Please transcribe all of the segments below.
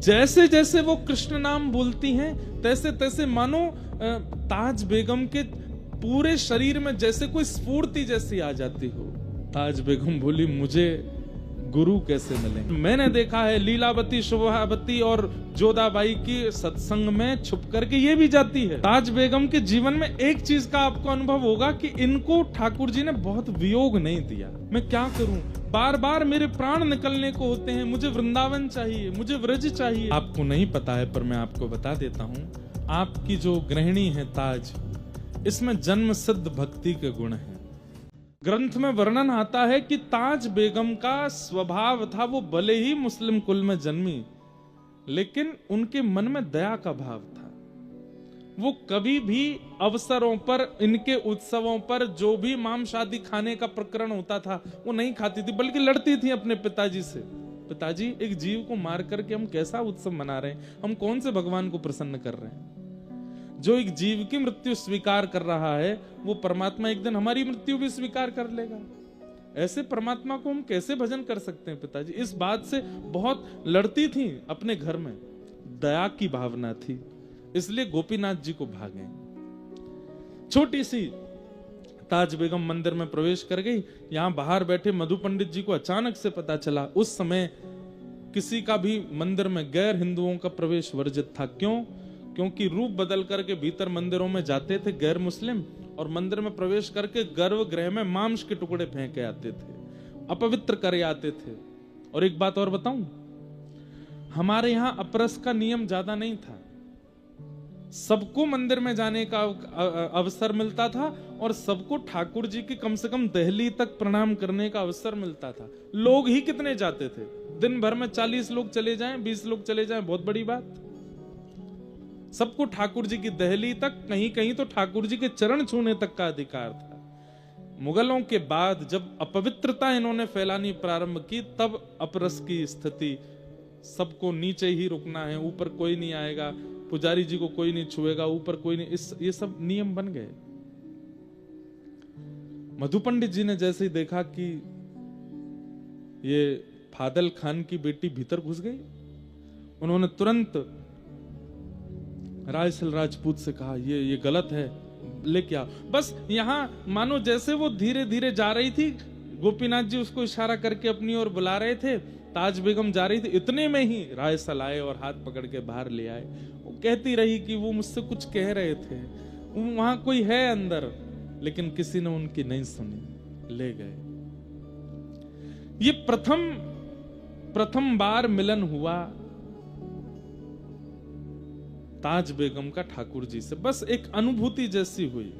जैसे जैसे वो कृष्ण नाम बोलती हैं तैसे तैसे मानो ताज बेगम के पूरे शरीर में जैसे कोई स्फूर्ति जैसी आ जाती हो। ताज बेगम बोली, मुझे गुरु कैसे मिले? मैंने देखा है लीलावती, शोभावती और जोधाबाई की सत्संग में छुप करके ये भी जाती है। ताज बेगम के जीवन में एक चीज का आपको अनुभव होगा कि इनको ठाकुर जी ने बहुत वियोग नहीं दिया। मैं क्या करूं, बार बार मेरे प्राण निकलने को होते हैं, मुझे वृंदावन चाहिए, मुझे व्रज चाहिए। आपको नहीं पता है पर मैं आपको बता देता हूं, आपकी जो गृहिणी है ताज, इसमें जन्म सिद्ध भक्ति के गुण हैं। ग्रंथ में वर्णन आता है कि ताज बेगम का स्वभाव था, वो भले ही मुस्लिम कुल में जन्मी लेकिन उनके मन में दया का भाव था। वो कभी भी अवसरों पर, इनके उत्सवों पर जो भी मांस आदि खाने का प्रकरण होता था वो नहीं खाती थी, बल्कि लड़ती थी अपने पिताजी से। पिताजी, एक जीव को मार करके हम कैसा उत्सव मना रहे हैं, हम कौन से भगवान को प्रसन्न कर रहे हैं? जो एक जीव की मृत्यु स्वीकार कर रहा है वो परमात्मा एक दिन हमारी मृत्यु भी स्वीकार कर लेगा। ऐसे परमात्मा को हम कैसे भजन कर सकते हैं? पिताजी इस बात से बहुत लड़ती थी अपने घर में, दया की भावना थी, इसलिए गोपीनाथ जी को भागे। छोटी सी ताज बेगम मंदिर में प्रवेश कर गई। यहां बाहर बैठे मधु पंडित जी को अचानक से पता चला, उस समय किसी का भी मंदिर में गैर हिंदुओं का प्रवेश वर्जित था। क्यों? क्योंकि रूप बदल करके भीतर मंदिरों में जाते थे गैर मुस्लिम, और मंदिर में प्रवेश करके गर्भगृह में मांस के टुकड़े फेंक के आते थे, अपवित्र करे आते थे। और एक बात और बताऊं, हमारे यहां अपरस का नियम ज्यादा नहीं था, सबको मंदिर में जाने का अवसर मिलता था और सबको ठाकुर जी की कम से कम दहली तक प्रणाम करने का अवसर मिलता था। लोग ही कितने जाते थे? दिन भर में 40 लोग चले जाएं, 20 लोग चले जाएं, बहुत बड़ी बात। सबको ठाकुर जी की दहली तक, कहीं कहीं तो ठाकुर जी के चरण छूने तक का अधिकार था। मुगलों के बाद जब अपवित्रता इन्होंने फैलानी प्रारंभ की, तब अपरस की स्थिति, सबको नीचे ही रुकना है, ऊपर कोई नहीं आएगा, पुजारी जी को कोई नहीं छुएगा, ऊपर कोई नहीं, ये सब नियम बन गए। मधु पंडित जी ने जैसे ही देखा कि ये फादल खान की बेटी भीतर घुस गई, उन्होंने तुरंत रायसल राजपूत से कहा, ये गलत है, लेके आओ। बस यहाँ मानो जैसे वो धीरे धीरे जा रही थी, गोपीनाथ जी उसको इशारा करके अपनी ओर बुला रहे थे, ताज बेगम जा रही थी, इतने में ही रायसल आए और हाथ पकड़ के बाहर ले आए। वो कहती रही कि वो मुझसे कुछ कह रहे थे, वहां कोई है अंदर, लेकिन किसी ने उनकी नहीं सुनी, ले गए। ये प्रथम बार मिलन हुआ ताज बेगम का ठाकुर जी से, बस एक अनुभूति जैसी हुई।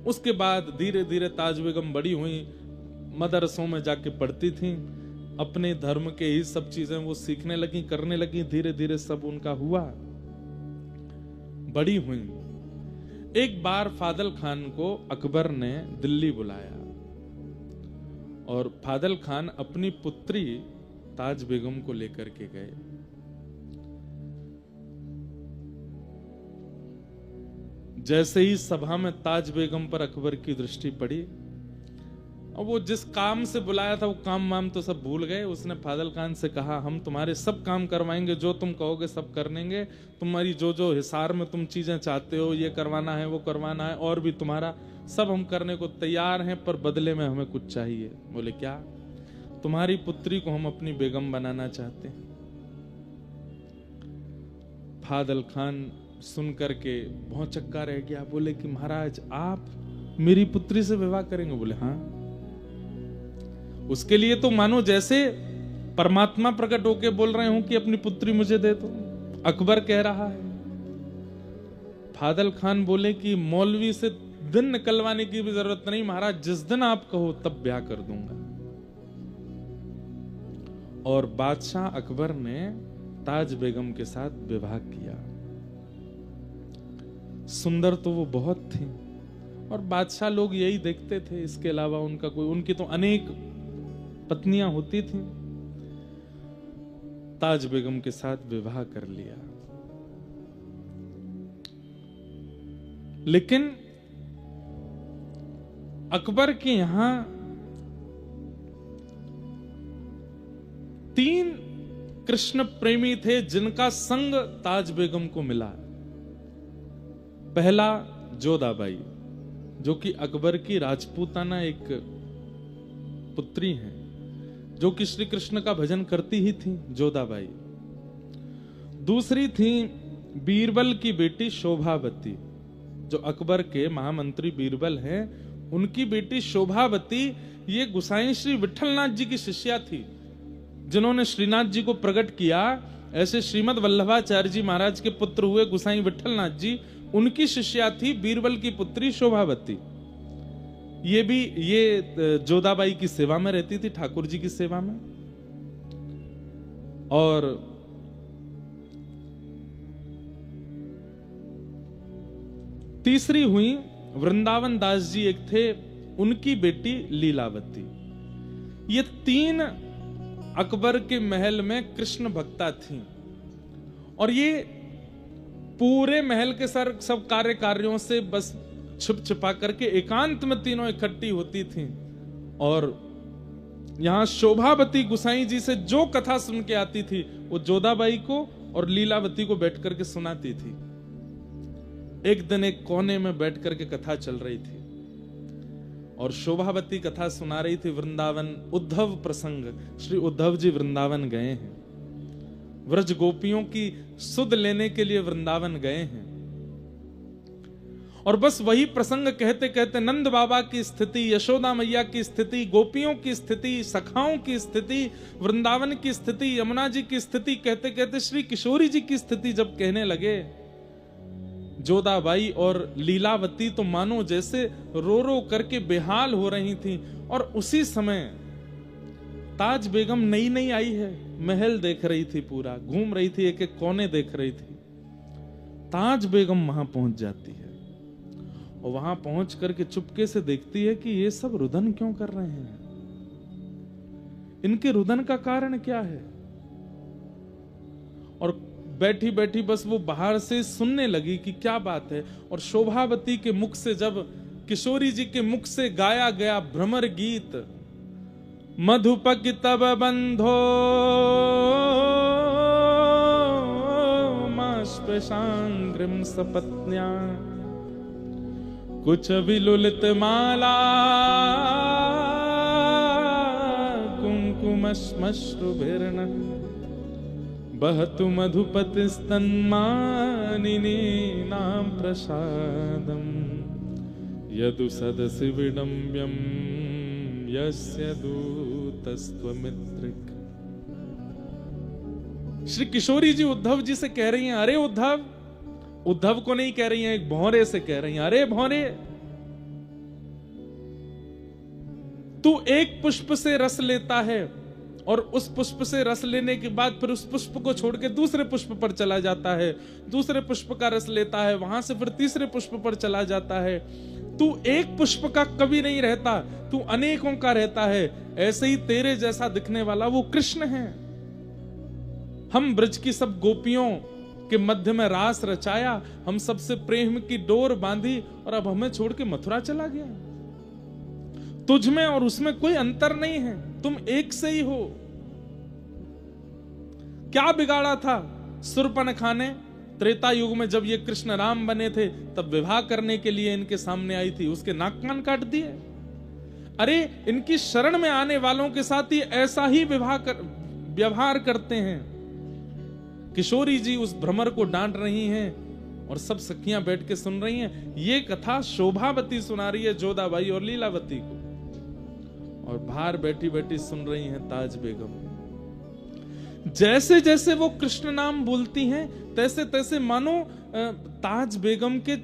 उसके बाद धीरे धीरे ताज बेगम बड़ी हुई, मदरसों में जाके पढ़ती थी, अपने धर्म के ही सब चीजें वो सीखने लगी, करने लगी, धीरे धीरे सब उनका हुआ, बड़ी हुई। एक बार फादल खान को अकबर ने दिल्ली बुलाया और फादल खान अपनी पुत्री ताज बेगम को लेकर के गए। जैसे ही सभा में ताज बेगम पर अकबर की दृष्टि पड़ी, और वो जिस काम से बुलाया था वो काम वाम तो सब भूल गए। उसने फादल खान से कहा, हम तुम्हारे सब काम करवाएंगे, जो तुम कहोगे सब कर लेंगे, तुम्हारी जो जो हिसार में तुम चीजें चाहते हो, ये करवाना है वो करवाना है, और भी तुम्हारा सब हम करने को तैयार हैं, पर बदले में हमें कुछ चाहिए। बोले क्या? तुम्हारी पुत्री को हम अपनी बेगम बनाना चाहते हैं। फादल खान सुन करके बहुत चक्का रह गया, बोले कि महाराज आप मेरी पुत्री से विवाह करेंगे? बोले हाँ। उसके लिए तो मानो जैसे परमात्मा प्रकट होके बोल रहे हो कि अपनी पुत्री मुझे दे दो, अकबर कह रहा है। फादल खान बोले कि मौलवी से दिन निकलवाने की भी जरूरत नहीं महाराज, जिस दिन आप कहो तब ब्याह कर दूंगा। और बादशाह अकबर ने ताज बेगम के साथ विवाह किया। सुंदर तो वो बहुत थी और बादशाह लोग यही देखते थे, इसके अलावा उनका कोई, उनकी तो अनेक पत्नियां होती थी। ताज बेगम के साथ विवाह कर लिया, लेकिन अकबर के यहां 3 कृष्ण प्रेमी थे जिनका संग ताज बेगम को मिला। पहला जोधाबाई, जो कि अकबर की राजपूताना एक पुत्री हैं, जो कि श्री कृष्ण का भजन करती ही थी, जोधाबाई। दूसरी थी बीरबल की बेटी शोभावती, जो अकबर के महामंत्री बीरबल हैं, उनकी बेटी शोभावती ये गुसाई श्री विठलनाथ जी की शिष्या थी, जिन्होंने श्रीनाथ जी को प्रकट किया। ऐसे श्रीमद वल्लभाचार्य जी महाराज के पुत्र हुए गुसाई विठलनाथ जी, उनकी शिष्या थी बीरबल की पुत्री शोभावती। ये जोधाबाई की सेवा में रहती थी, ठाकुर जी की सेवा में। और तीसरी हुई वृंदावन दास जी, एक थे, उनकी बेटी लीलावती। ये तीन अकबर के महल में कृष्ण भक्ता थीं, और ये पूरे महल के सब कार्यों से बस छुप छुपा करके एकांत में तीनों इकट्ठी होती थीं। और यहां शोभावती गुसाई जी से जो कथा सुन के आती थी, वो जोधाबाई को और लीलावती को बैठ करके सुनाती थी। एक दिन एक कोने में बैठ करके कथा चल रही थी, और शोभावती कथा सुना रही थी वृंदावन उद्धव प्रसंग। श्री उद्धव जी वृंदावन गए हैं, व्रज गोपियों की सुध लेने के लिए वृंदावन गए हैं। और बस वही प्रसंग कहते कहते नंद बाबा की स्थिति, यशोदा मैया की स्थिति, गोपियों की स्थिति, सखाओं की स्थिति, वृंदावन की स्थिति, यमुना जी की स्थिति कहते कहते श्री किशोरी जी की स्थिति जब कहने लगे, जोधाबाई और लीलावती तो मानो जैसे रो रो करके बेहाल हो रही थी। और उसी समय ताज बेगम नई नई आई है, महल देख रही थी, पूरा घूम रही थी, एक एक कोने देख रही थी। ताज बेगम वहां पहुंच जाती है, और वहां पहुंच करके चुपके से देखती है कि ये सब रुदन क्यों कर रहे हैं, इनके रुदन का कारण क्या है। और बैठी बैठी बस वो बाहर से सुनने लगी कि क्या बात है। और शोभावती के मुख से, जब किशोरी जी के मुख से गाया गया भ्रमर गीत, मधुपक तब बंधो मास्पृशांग्रिम सपत्न्या कुछ विलुलित माला कुंकुमश्मश्रुभिर्न बहतु मधुपतिस्तन्मानिनी नाम प्रसादम यदु सदसि विडम्ब्यम यस्य दूतस्त्वमित्रिक। श्री किशोरी जी उद्धव जी से कह रही हैं, अरे उद्धव, उद्धव को नहीं कह रही हैं, एक भौरे से कह रही हैं, अरे भौरे, तू एक पुष्प से रस लेता है और उस पुष्प से रस लेने के बाद फिर उस पुष्प को छोड़ के दूसरे पुष्प पर चला जाता है, दूसरे पुष्प का रस लेता है, वहां से फिर तीसरे पुष्प पर चला जाता है। तू एक पुष्प का कभी नहीं रहता, तू अनेकों का रहता है। ऐसे ही तेरे जैसा दिखने वाला वो कृष्ण है। हम ब्रज की सब गोपियों के मध्य में रास रचाया, हम सबसे प्रेम की डोर बांधी, और अब हमें छोड़ के मथुरा चला गया। तुझ में और उसमें कोई अंतर नहीं है, तुम एक से ही हो। क्या बिगाड़ा था शूर्पणखा ने त्रेता युग में, जब ये कृष्ण राम बने थे, तब विवाह करने के लिए इनके सामने आई थी, उसके नाक कान काट दिए। अरे इनकी शरण में आने वालों के साथ ही ऐसा ही व्यवहार करते हैं। किशोरी जी उस भ्रमर को डांट रही हैं, और सब सखियां बैठ के सुन रही हैं। ये कथा शोभावती सुना रही है जोधाबाई और लीलावती को, और बाहर बैठी बैठी सुन रही हैं ताज बेगम। जैसे जैसे वो कृष्ण नाम बोलती हैं, तैसे तैसे मानो ताज बेगम के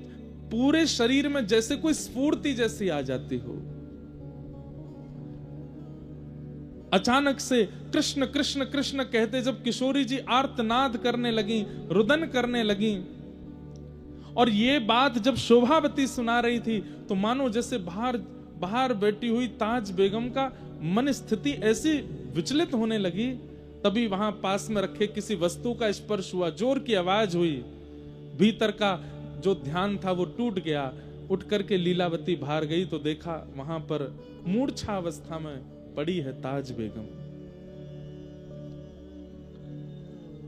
पूरे शरीर में जैसे कोई स्फूर्ति जैसी आ जाती हो। अचानक से कृष्ण कृष्ण कृष्ण कहते जब किशोरी जी आर्तनाद करने लगी, रुदन करने लगी, और ये बात जब शोभावती सुना रही थी, तो मानो जैसे बाहर बैठी हुई ताज बेगम का मन स्थिति ऐसी विचलित होने लगी। तभी वहां पास में रखे किसी वस्तु का स्पर्श हुआ, जोर की आवाज हुई, भीतर का जो ध्यान था वो टूट गया। उठ करके लीलावती बाहर गई तो देखा वहां पर मूर्छा अवस्था में पड़ी है ताज बेगम।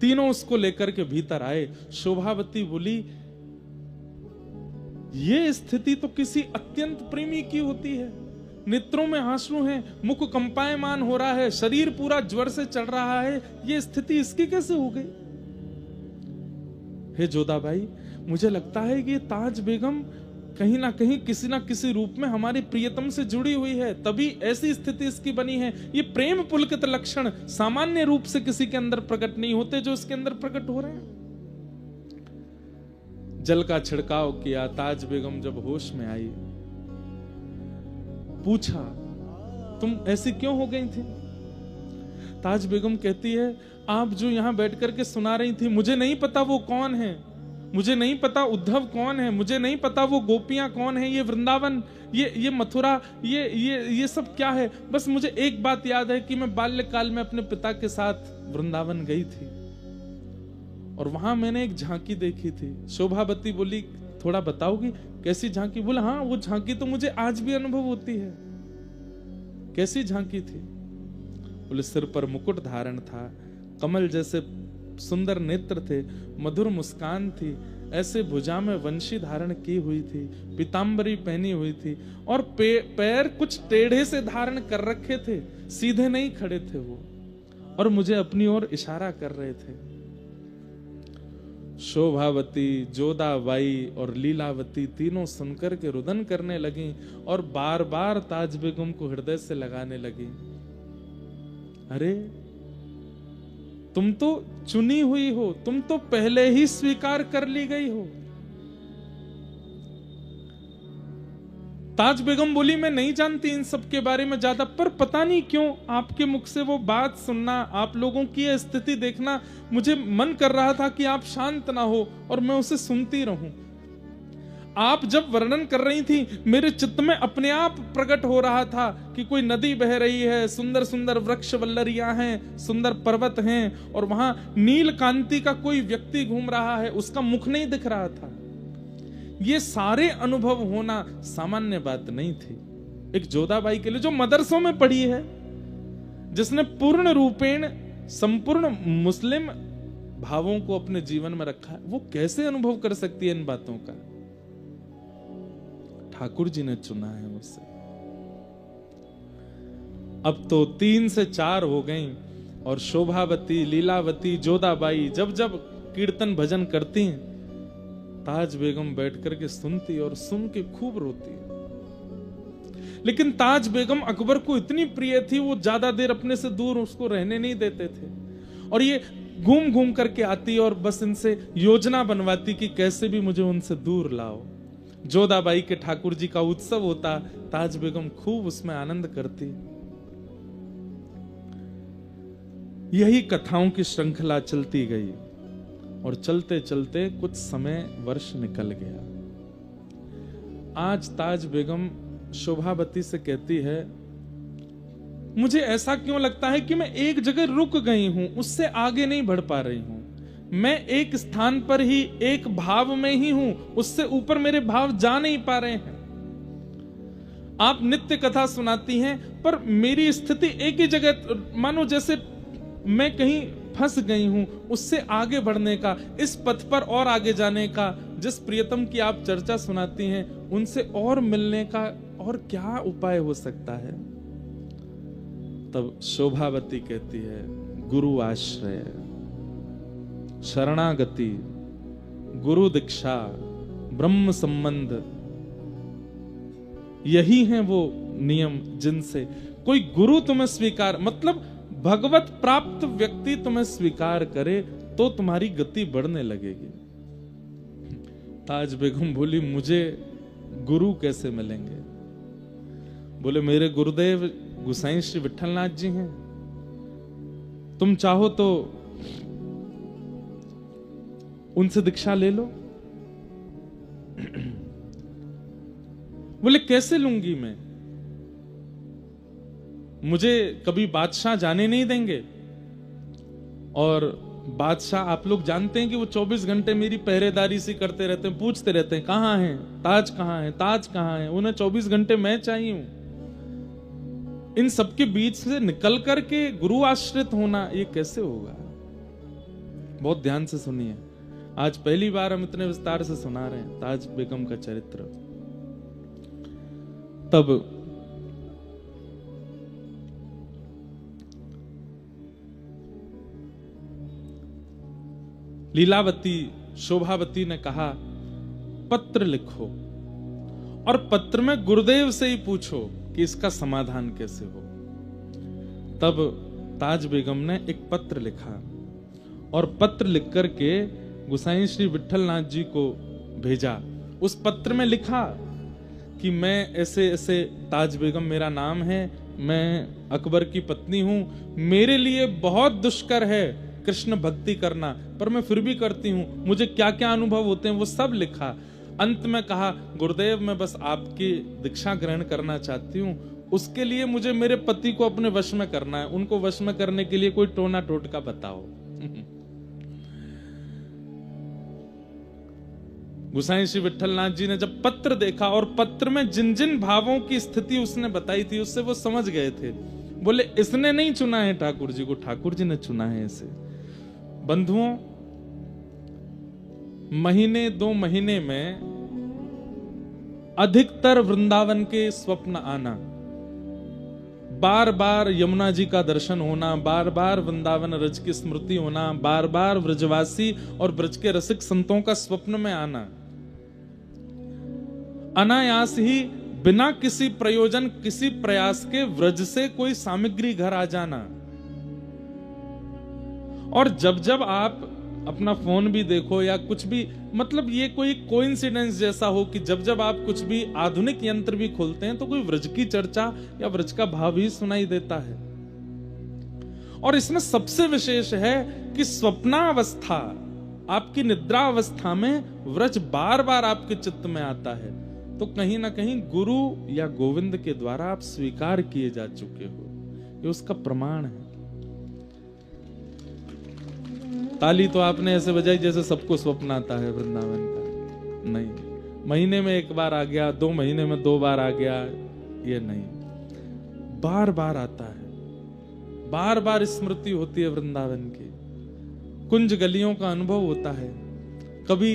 तीनों उसको लेकर के भीतर आए। शोभावती बोली, ये स्थिति तो किसी अत्यंत प्रेमी की होती है। नेत्रों में आंसू हैं, मुख कंपायमान हो रहा है, शरीर पूरा ज्वर से चढ़ रहा है, ये स्थिति इसकी कैसे हो गई? हे जोधाबाई, मुझे लगता है कि ताज बेगम कहीं ना कहीं किसी ना किसी रूप में हमारी प्रियतम से जुड़ी हुई है, तभी ऐसी स्थिति इसकी बनी है। ये प्रेम पुलकित लक्षण सामान्य रूप से किसी के अंदर प्रकट नहीं होते जो इसके अंदर प्रकट हो रहे हैं। जल का छिड़काव किया। ताज बेगम जब होश में आई, पूछा, तुम ऐसी क्यों हो गई थी? ताज बेगम कहती है, आप जो यहां बैठ करके सुना रही थी, मुझे नहीं पता वो कौन है, मुझे नहीं पता उद्धव कौन है, मुझे नहीं पता वो गोपियां कौन है, ये वृंदावन, ये मथुरा, ये सब क्या है। बस मुझे एक बात याद है कि मैं बाल्यकाल में अपने पिता के साथ वृंदावन गई थी और वहां मैंने एक झांकी देखी थी। शोभावती बोली, थोड़ा बताओगी कैसी झांकी? बोला, हाँ, वो झांकी तो मुझे आज भी अनुभव होती है। कैसी झांकी थी? बोले, सिर पर मुकुट धारण था, कमल जैसे सुंदर नेत्र थे, मधुर मुस्कान थी, ऐसे भुजा में वंशी धारण की हुई थी, पीतांबरी पहनी हुई थी और पैर कुछ टेढ़े से धारण कर रखे थे, सीधे नहीं खड़े थे वो, और मुझे अपनी ओर इशारा कर रहे थे। शोभावती, जोधाबाई और लीलावती तीनों सुनकर के रुदन करने लगी और बार बार ताज बेगम को हृदय से लगाने लगी। अरे, तुम तो चुनी हुई हो, तुम तो पहले ही स्वीकार कर ली गई हो। ताज बेगम बोली, मैं नहीं जानती इन सब के बारे में ज्यादा, पर पता नहीं क्यों आपके मुख से वो बात सुनना, आप लोगों की यह स्थिति देखना, मुझे मन कर रहा था कि आप शांत ना हो और मैं उसे सुनती रहूं। आप जब वर्णन कर रही थी, मेरे चित्त में अपने आप प्रकट हो रहा था कि कोई नदी बह रही है, सुंदर सुंदर वृक्ष वल्लरियां हैं, सुंदर पर्वत हैं, और वहां नील कांति का कोई व्यक्ति घूम रहा है, उसका मुख नहीं दिख रहा था। ये सारे अनुभव होना सामान्य बात नहीं थी एक जोधाबाई के लिए, जो मदरसों में पढ़ी है, जिसने पूर्ण रूपेण संपूर्ण मुस्लिम भावों को अपने जीवन में रखा है। वो कैसे अनुभव कर सकती है इन बातों का? ठाकुर जी ने चुना है मुझसे। अब तो 3 से 4 हो गई और शोभावती, लीलावती, जोधाबाई जब जब कीर्तन भजन करती हैं, ताज बेगम बैठ करके सुनती और सुन के खूब रोती। लेकिन ताज बेगम अकबर को इतनी प्रिय थी, वो ज्यादा देर अपने से दूर उसको रहने नहीं देते थे, और ये घूम घूम करके आती और बस इनसे योजना बनवाती कि कैसे भी मुझे उनसे दूर लाओ। जोधाबाई के ठाकुर जी का उत्सव होता, ताज बेगम खूब उसमें आनंद करती। यही कथाओं की श्रृंखला चलती गई और चलते चलते कुछ समय वर्ष निकल गया। आज ताज बेगम शोभावती से कहती है, मुझे ऐसा क्यों लगता है कि मैं एक जगह रुक गई हूं, उससे आगे नहीं बढ़ पा रही हूं। मैं एक स्थान पर ही, एक भाव में ही हूं, उससे ऊपर मेरे भाव जा नहीं पा रहे हैं। आप नित्य कथा सुनाती हैं, पर मेरी स्थिति एक ही जगह, मानो जैसे मैं कहीं फंस गई हूं। उससे आगे बढ़ने का, इस पथ पर और आगे जाने का, जिस प्रियतम की आप चर्चा सुनाती हैं, उनसे और मिलने का और क्या उपाय हो सकता है? तब शोभावती कहती है, गुरु आश्रय, शरणागति, गुरु दीक्षा, ब्रह्म संबंध, यही हैं वो नियम जिनसे कोई गुरु तुम्हें स्वीकार, मतलब भगवत प्राप्त व्यक्ति तुम्हें स्वीकार करे तो तुम्हारी गति बढ़ने लगेगी। ताज बेगम बोली, मुझे गुरु कैसे मिलेंगे? बोले, मेरे गुरुदेव गुसाई श्री विठलनाथ जी हैं, तुम चाहो तो उनसे दीक्षा ले लो। बोले, कैसे लूंगी मैं? मुझे कभी बादशाह जाने नहीं देंगे, और बादशाह आप लोग जानते हैं कि वो 24 घंटे मेरी पहरेदारी सी करते रहते हैं, पूछते रहते हैं कहां है ताज, कहां है ताज, कहां है। उन्हें 24 घंटे मैं चाहिए हूं। इन सबके बीच से निकल करके गुरु आश्रित होना, ये कैसे होगा? बहुत ध्यान से सुनिए, आज पहली बार हम इतने विस्तार से सुना रहे हैं ताज बेगम का चरित्र। तब लीलावती शोभावती ने कहा, पत्र लिखो और पत्र में गुरुदेव से ही पूछो कि इसका समाधान कैसे हो। तब ताज बेगम ने एक पत्र लिखा और पत्र लिख करके गोसाई श्री विट्ठलनाथ जी को भेजा। उस पत्र में लिखा कि मैं ऐसे ऐसे, ताज बेगम मेरा नाम है, मैं अकबर की पत्नी हूं, मेरे लिए बहुत दुष्कर है कृष्ण भक्ति करना, पर मैं फिर भी करती हूं, मुझे क्या क्या अनुभव होते हैं वो सब लिखा। अंत में कहा, गुरुदेव मैं बस आपकी दीक्षा ग्रहण करना चाहती हूँ, उसके लिए मुझे मेरे पति को अपने वश में करना है, उनको वश में करने के लिए कोई टोना टोटका बताओ। गोसाई श्री विट्ठलनाथ जी ने जब पत्र देखा और पत्र में जिन जिन भावों की स्थिति उसने बताई थी उससे वो समझ गए थे। बोले इसने नहीं चुना है ठाकुर जी को, ठाकुर जी ने चुना है इसे। बंधुओं, महीने 2 महीने में अधिकतर वृंदावन के स्वप्न आना, बार बार यमुना जी का दर्शन होना, बार बार वृंदावन रज की स्मृति होना, बार बार व्रजवासी और ब्रज के रसिक संतों का स्वप्न में आना, अनायास ही बिना किसी प्रयोजन किसी प्रयास के व्रज से कोई सामग्री घर आ जाना। और जब जब आप अपना फोन भी देखो या कुछ भी, मतलब ये कोई कोइंसिडेंस जैसा हो कि जब जब आप कुछ भी आधुनिक यंत्र भी खोलते हैं तो कोई व्रज की चर्चा या व्रज का भाव ही सुनाई देता है। और इसमें सबसे विशेष है कि स्वप्नावस्था, आपकी निद्रा अवस्था में व्रज बार बार आपके चित्त में आता है, तो कहीं ना कहीं गुरु या गोविंद के द्वारा आप स्वीकार किए जा चुके हो, ये उसका प्रमाण है। ताली तो आपने ऐसे बजाई जैसे सबको स्वप्न आता है वृंदावन का, नहीं। महीने में 1 बार आ गया, 2 महीने में 2 बार आ गया, ये नहीं, बार बार आता है, बार बार स्मृति होती है वृंदावन की। कुंज गलियों का अनुभव होता है, कभी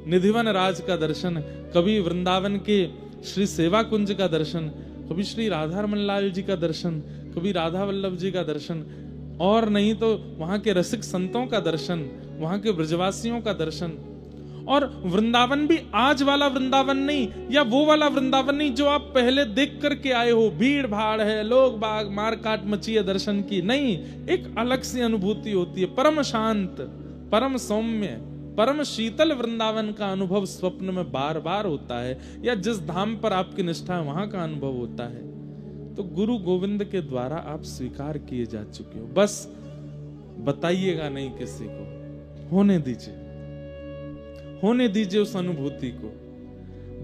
निधिवन राज का दर्शन, कभी वृंदावन के श्री सेवा कुंज का दर्शन, कभी श्री राधा रमन लाल जी का दर्शन, कभी राधा वल्लभ जी का दर्शन, और नहीं तो वहां के रसिक संतों का दर्शन, वहां के ब्रजवासियों का दर्शन। और वृंदावन भी आज वाला वृंदावन नहीं, या वो वाला वृंदावन नहीं जो आप पहले देख करके आए हो, भीड़ भाड़ है, लोग बाग मार काट मची है दर्शन की, नहीं। एक अलग सी अनुभूति होती है, परम शांत, परम सौम्य, परम शीतल वृंदावन का अनुभव स्वप्न में बार बार होता है, या जिस धाम पर आपकी निष्ठा है वहां का अनुभव होता है। तो गुरु गोविंद के द्वारा आप स्वीकार किए जा चुके हो, बस बताइएगा नहीं किसी को, होने दीजिए, होने दीजिए उस अनुभूति को,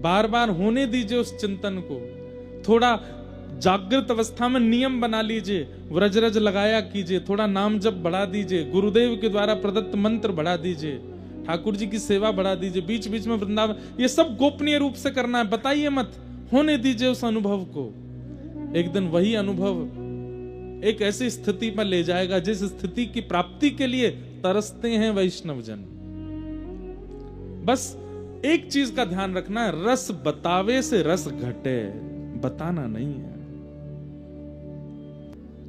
बार बार होने दीजिए उस चिंतन को। थोड़ा जागृत अवस्था में नियम बना लीजिए, व्रज रज लगाया कीजिए, थोड़ा नाम जप बढ़ा दीजिए, गुरुदेव के द्वारा प्रदत्त मंत्र बढ़ा दीजिए, ठाकुर जी की सेवा बढ़ा दीजिए, बीच बीच में वृंदावन, ये सब गोपनीय रूप से करना है, बताइए मत, होने दीजिए उस अनुभव को। एक दिन वही अनुभव एक ऐसी स्थिति पर ले जाएगा जिस स्थिति की प्राप्ति के लिए तरसते हैं वैष्णव जन। बस एक चीज का ध्यान रखना है, रस बतावे से रस घटे, बताना नहीं है।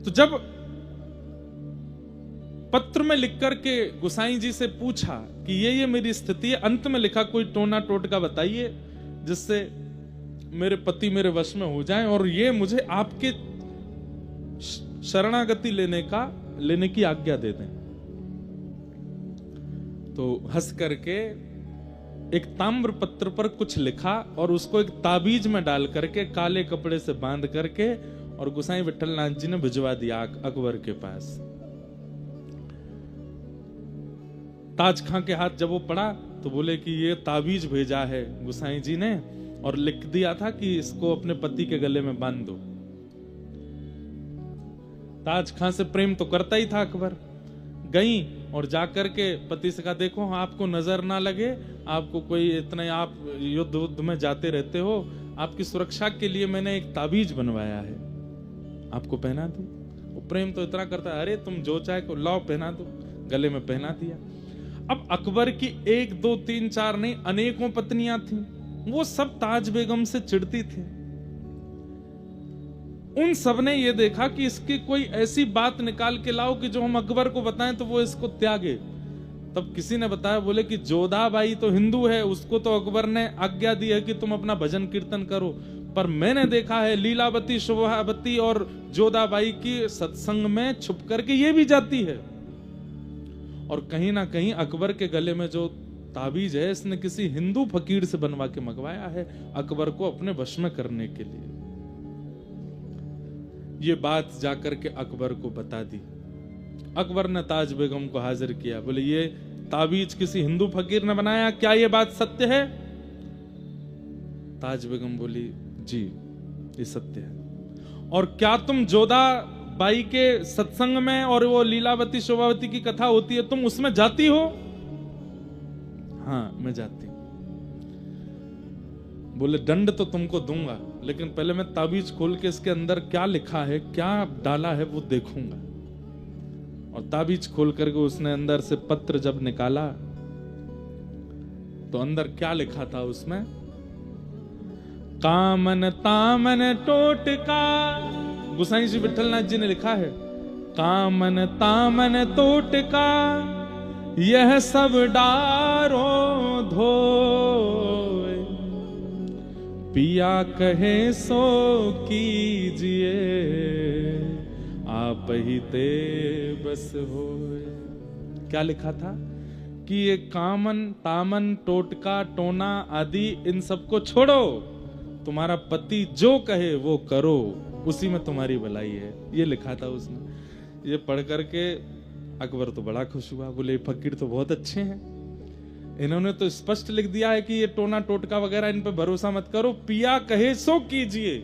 तो जब पत्र में लिख करके गोसाई जी से पूछा कि ये मेरी स्थिति है, अंत में लिखा कोई टोना टोटका बताइए जिससे मेरे पति मेरे वश में हो जाएं और ये मुझे आपके शरणागति लेने की आज्ञा दे दें। तो हंस करके एक ताम्र पत्र पर कुछ लिखा और उसको एक ताबीज में डाल करके काले कपड़े से बांध करके और गोसाई विट्ठलनाथ जी ने भिजवा दिया अकबर के पास। ताज खां के हाथ जब वो पड़ा तो बोले कि ये ताबीज भेजा है गोसाई जी ने और लिख दिया था कि इसको अपने पति के गले में बांध दो। ताज खां से प्रेम तो करता ही था अकबर। गई और जाकर के पति से कहा, देखो आपको नजर ना लगे, आपको कोई इतने, आप युद्ध में जाते रहते हो, आपकी सुरक्षा के लिए मैंने एक ताबीज बनवाया है, आपको पहना दूं। वो प्रेम तो इतना करता है, अरे तुम जो चाहे को लाओ पहना दो, गले में पहना दिया। अब अकबर की 1, 2, 3, 4 नहीं, अनेकों पत्नियां थीं। वो सब ताज बेगम से चिढ़ती थी। उन सब ने ये देखा कि इसकी कोई ऐसी बात निकाल के लाओ कि जो हम अकबर को बताएं तो वो इसको त्यागे। तब किसी ने बताया, बोले कि जोधाबाई तो हिंदू है, उसको तो अकबर ने आज्ञा दी है कि तुम अपना भजन कीर्तन करो, पर मैंने देखा है लीलावती, शोभावती और जोधाबाई की सत्संग में छुप करके ये भी जाती है। और कहीं ना कहीं अकबर के गले में जो ताबीज है, इसने किसी हिंदू फकीर से बनवा के मंगवाया है अकबर को अपने वश में करने के लिए। ये बात जाकर के अकबर को बता दी। अकबर ने ताज बेगम को हाजिर किया, बोले ये ताबीज किसी हिंदू फकीर ने बनाया, क्या ये बात सत्य है? ताज बेगम बोली, जी ये सत्य है। और क्या तुम जोधाबाई के सत्संग में और वो लीलावती शोभावती की कथा होती है, तुम उसमें जाती हो? हाँ मैं जाती हूं। बोले दंड तो तुमको दूंगा, लेकिन पहले मैं ताबीज खोल के इसके अंदर क्या लिखा है, क्या डाला है वो देखूंगा। और ताबीज खोल करके उसने अंदर से पत्र जब निकाला तो अंदर क्या लिखा था उसमें, कामन तामन टोटका। गोसाई जी विठलनाथ जी ने लिखा है, कामन तामन टोटका यह सब डारो धोए, पिया कहे सो कीजिए, आप ही ते बस होए। क्या लिखा था कि ये कामन तामन टोटका टोना आदि इन सबको छोड़ो, तुम्हारा पति जो कहे वो करो, उसी में तुम्हारी भलाई है। ये लिखा था उसने। ये पढ़ करके अकबर तो बड़ा खुश हुआ, बोले फकीर तो बहुत अच्छे हैं, इन्होंने तो स्पष्ट लिख दिया है कि ये टोना टोटका वगैरह इन पे भरोसा मत करो, पिया कहे सो कीजिए,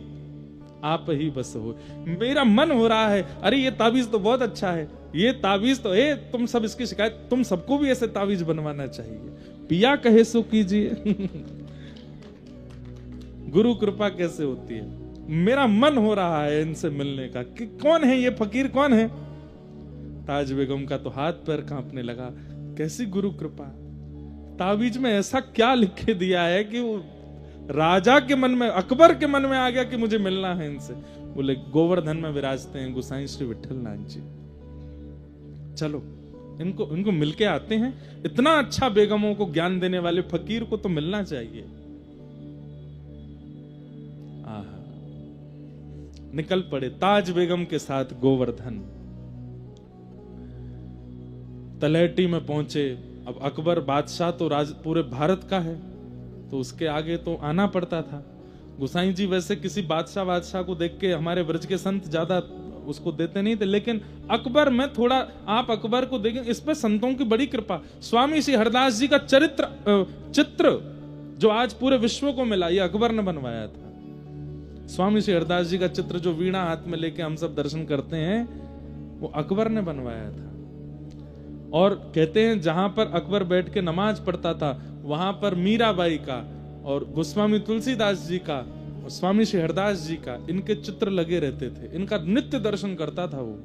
आप ही बस हो। मेरा मन हो रहा है, अरे ये ताबीज तो बहुत अच्छा है, ये ताबीज तो है, तुम सब इसकी शिकायत, तुम सबको भी ऐसे ताबीज बनवाना चाहिए, पिया कहे सो कीजिए। गुरु कृपा कैसे होती है। मेरा मन हो रहा है इनसे मिलने का कि कौन है ये फकीर, कौन है। ताज बेगम का तो हाथ पैर कांपने लगा, कैसी गुरु कृपा। ताबीज में ऐसा क्या लिख के दिया है कि वो राजा के मन में, अकबर के मन में आ गया कि मुझे मिलना है इनसे। बोले गोवर्धन में विराजते हैं गोसाई श्री विठलनाथ जी, चलो इनको मिलके आते हैं। इतना अच्छा बेगमों को ज्ञान देने वाले फकीर को तो मिलना चाहिए। निकल पड़े ताज बेगम के साथ गोवर्धन। तलहटी में पहुंचे। अब अकबर बादशाह तो पूरे भारत का है, तो उसके आगे तो आना पड़ता था। गोसाई जी वैसे किसी बादशाह को देख के, हमारे ब्रज के संत ज्यादा उसको देते नहीं थे, लेकिन अकबर में थोड़ा, आप अकबर को देखें, इस पे संतों की बड़ी कृपा। स्वामी श्री हरदास जी का चित्र जो आज पूरे विश्व को मिला, ये अकबर ने बनवाया था। स्वामी श्री हरदास जी का चित्र जो वीणा हाथ में लेके हम सब दर्शन करते हैं, वो अकबर ने बनवाया था। और कहते हैं जहां पर अकबर बैठ के नमाज पढ़ता था, वहां पर मीराबाई का और गोस्वामी तुलसीदास जी का और स्वामी श्री हरदास जी का, इनके चित्र लगे रहते थे। इनका नित्य दर्शन करता था वो।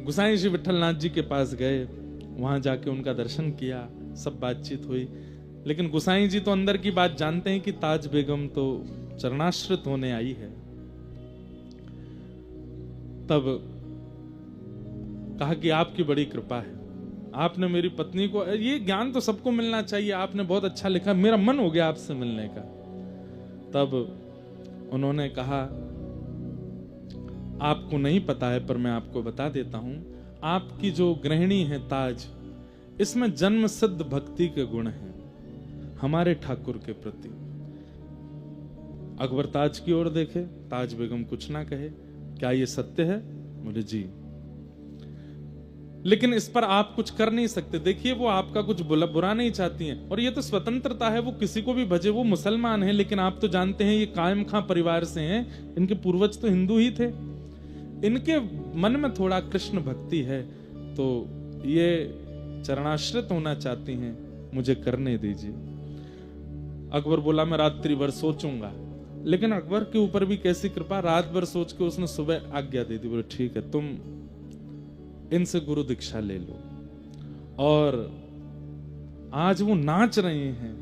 गोसाई श्री विठलनाथ जी के पास गए, वहां जाके उनका दर्शन किया, सब बातचीत हुई। लेकिन गोसाई जी तो अंदर की बात जानते हैं कि ताज बेगम तो चरणाश्रित होने आई है। तब कहा कि आपकी बड़ी कृपा है, आपने मेरी पत्नी को, ये ज्ञान तो सबको मिलना चाहिए, आपने बहुत अच्छा लिखा, मेरा मन हो गया आपसे मिलने का। तब उन्होंने कहा, आपको नहीं पता है पर मैं आपको बता देता हूं, आपकी जो गृहिणी है ताज, इसमें जन्म सिद्ध भक्ति के गुण हैं हमारे ठाकुर के प्रति। अकबर ताज की ओर देखे, ताज बेगम कुछ ना कहे। क्या ये सत्य है? बोले जी। लेकिन इस पर आप कुछ कर नहीं सकते। देखिए वो आपका कुछ बुरा नहीं चाहती हैं, और ये तो स्वतंत्रता है, वो किसी को भी भजे। वो मुसलमान है, लेकिन आप तो जानते हैं ये कायम खां परिवार से हैं, इनके पूर्वज तो हिंदू ही थे। इनके मन में थोड़ा कृष्ण भक्ति है, तो ये चरणाश्रित होना चाहती हैं, मुझे करने दीजिए। अकबर बोला, मैं रात्रि भर सोचूंगा। लेकिन अकबर के ऊपर भी कैसी कृपा, रात भर सोच के उसने सुबह आज्ञा दे दी। बोले ठीक है, तुम इनसे गुरु दीक्षा ले लो। और आज वो नाच रही हैं,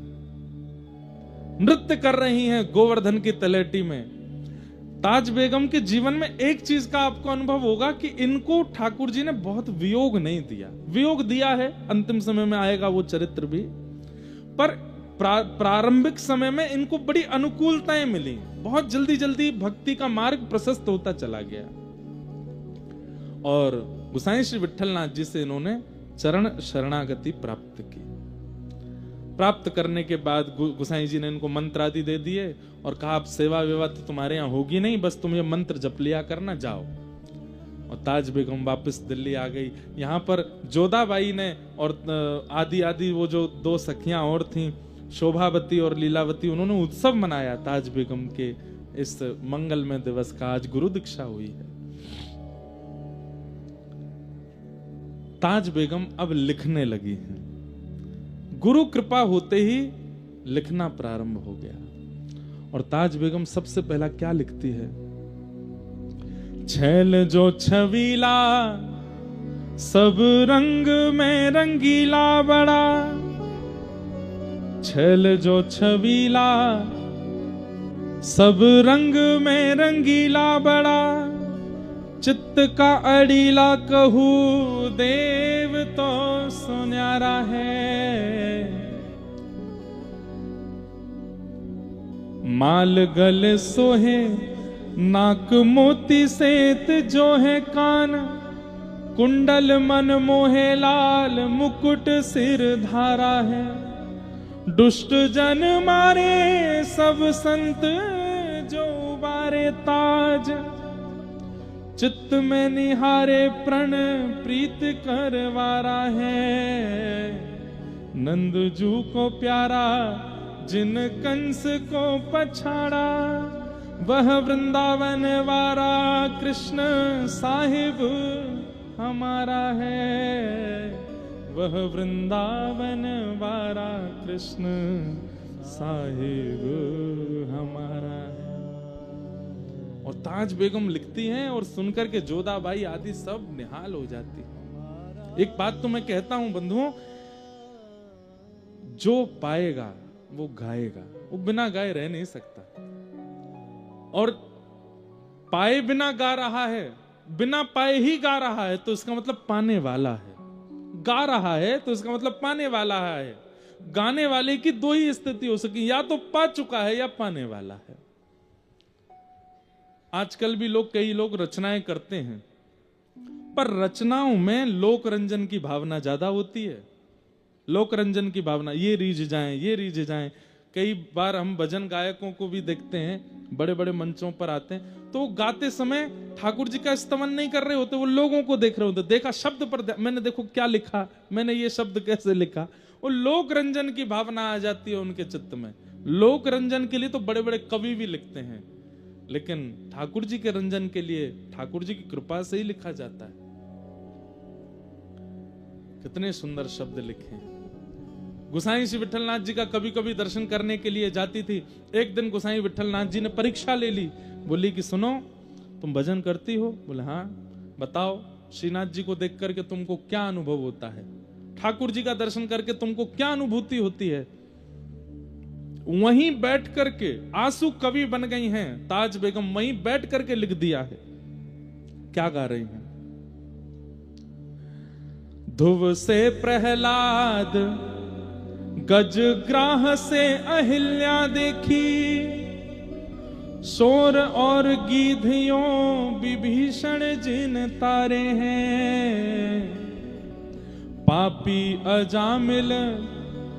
नृत्य कर रही हैं गोवर्धन की तलेटी में। ताज बेगम के जीवन में एक चीज का आपको अनुभव होगा कि इनको ठाकुर जी ने बहुत वियोग नहीं दिया। वियोग दिया है, अंतिम समय में आएगा वो चरित्र भी, पर प्रारंभिक समय में इनको बड़ी अनुकूलताएं मिली। बहुत जल्दी जल्दी भक्ति का मार्ग प्रशस्त होता चला गया। और गोसाई श्री विट्ठलनाथ जी से इन्होंने चरण शरणागति प्राप्त की। प्राप्त करने के बाद गोसाई जी ने इनको मंत्र आदि दे दिए और कहा अब सेवा वेवा तो तुम्हारे यहाँ होगी नहीं, बस तुम ये मंत्र जप लिया करना, जाओ। और ताज बेगम वापस दिल्ली आ गई। यहाँ पर जोधाबाई ने और आदि वो जो दो सखियां और थीं, शोभावती और लीलावती, उन्होंने उत्सव मनाया ताज बेगम के इस मंगलमय दिवस का। आज गुरु दीक्षा हुई है। ताज बेगम अब लिखने लगी हैं। गुरु कृपा होते ही लिखना प्रारंभ हो गया। और ताज बेगम सबसे पहला क्या लिखती है? छैल जो छबीला सब रंग में रंगीला बड़ा, छैल जो छबीला सब रंग में रंगीला बड़ा, चित्त का अड़ीला कहू देव तो सुन्यारा है। माल गल सोहे नाक मोती सेत जो है कान, कुंडल मन मोहे लाल मुकुट सिर धारा है। दुष्ट जन मारे सब संत जो उबारे ताज, चित्त में निहारे प्रण प्रीत करवारा है। नंदजू को प्यारा जिन कंस को पछाड़ा, वह वृंदावन वारा कृष्ण साहिब हमारा है। वह वृंदावन वारा कृष्ण साहिब हमारा है। और ताज बेगम लिखती हैं और सुनकर के जोधाबाई आदि सब निहाल हो जाती है। एक बात तो मैं कहता हूं बंधुओं, जो पाएगा वो गाएगा, वो बिना गाए रह नहीं सकता। और पाए बिना गा रहा है, बिना पाए ही गा रहा है, तो इसका मतलब पाने वाला है। गा रहा है तो इसका मतलब पाने वाला है। गाने वाले की दो ही स्थिति हो सकी, या तो पा चुका है या पाने वाला है। आजकल भी कई लोग रचनाएं करते हैं, पर रचनाओं में लोक रंजन की भावना ज्यादा होती है। लोक रंजन की भावना, ये रीझ जाएं, ये रीझ जाएं। कई बार हम भजन गायकों को भी देखते हैं, बड़े बड़े मंचों पर आते हैं, तो गाते समय ठाकुर जी का स्तवन नहीं कर रहे होते, वो लोगों को देख रहे होते। देखा शब्द पर, मैंने देखो क्या लिखा, मैंने ये शब्द कैसे लिखा। वो लोक रंजन की भावना आ जाती है उनके चित्त में। लोक रंजन के लिए तो बड़े बड़े कवि भी लिखते हैं, लेकिन ठाकुर जी के रंजन के लिए ठाकुर जी की कृपा से ही लिखा जाता है। कितने सुंदर शब्द लिखे हैं। गोसाई श्री विट्ठलनाथ जी का कभी कभी दर्शन करने के लिए जाती थी। एक दिन गोसाई विट्ठलनाथ जी ने परीक्षा ले ली। बोली कि सुनो, तुम भजन करती हो? बोले हाँ। बताओ श्रीनाथ जी को देख करके तुमको क्या अनुभव होता है? ठाकुर जी का दर्शन करके तुमको क्या अनुभूति होती है? वहीं बैठ करके आंसू कवि बन गई हैं ताज बेगम, वहीं बैठ करके लिख दिया है। क्या गा रही हैं? ध्रुव से प्रहलाद, गजग्राह से अहिल्या देखी, शोर और गीधियों विभीषण जिन तारे हैं। पापी अजामिल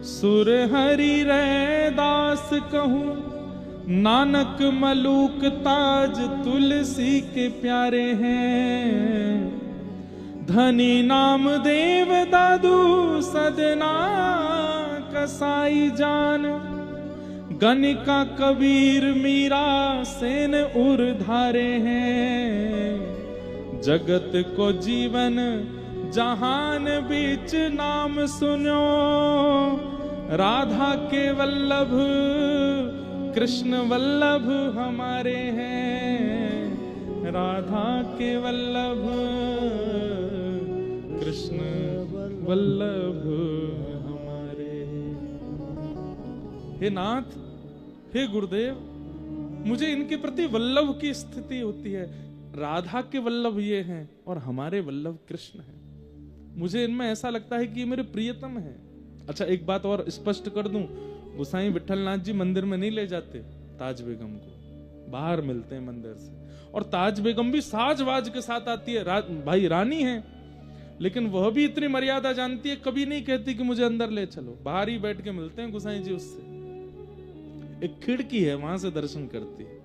सुर हरि रैदास कहूं, नानक मलूक ताज तुलसी के प्यारे हैं। धनी नाम देव दादू सदना कसाई जान, गणिका कबीर मीरा सेन उर धारे हैं। जगत को जीवन जहान बीच नाम सुनो, राधा के वल्लभ कृष्ण वल्लभ हमारे हैं। राधा के वल्लभ कृष्ण वल्लभ हमारे। हे नाथ, हे गुरुदेव, मुझे इनके प्रति वल्लभ की स्थिति होती है। राधा के वल्लभ ये हैं और हमारे वल्लभ कृष्ण हैं। मुझे इनमें ऐसा लगता है कि ये मेरे प्रियतम हैं। अच्छा, एक बात और स्पष्ट कर दूं, गोसाई विठलनाथ जी मंदिर में नहीं ले जाते ताज बेगम को, बाहर मिलते हैं मंदिर से। और ताज बेगम भी साजवाज के साथ आती है, भाई रानी है, लेकिन वह भी इतनी मर्यादा जानती है, कभी नहीं कहती कि मुझे अंदर ले चलो, बाहर ही बैठ के मिलते हैं गोसाई जी उससे। एक खिड़की है, वहां से दर्शन करती है।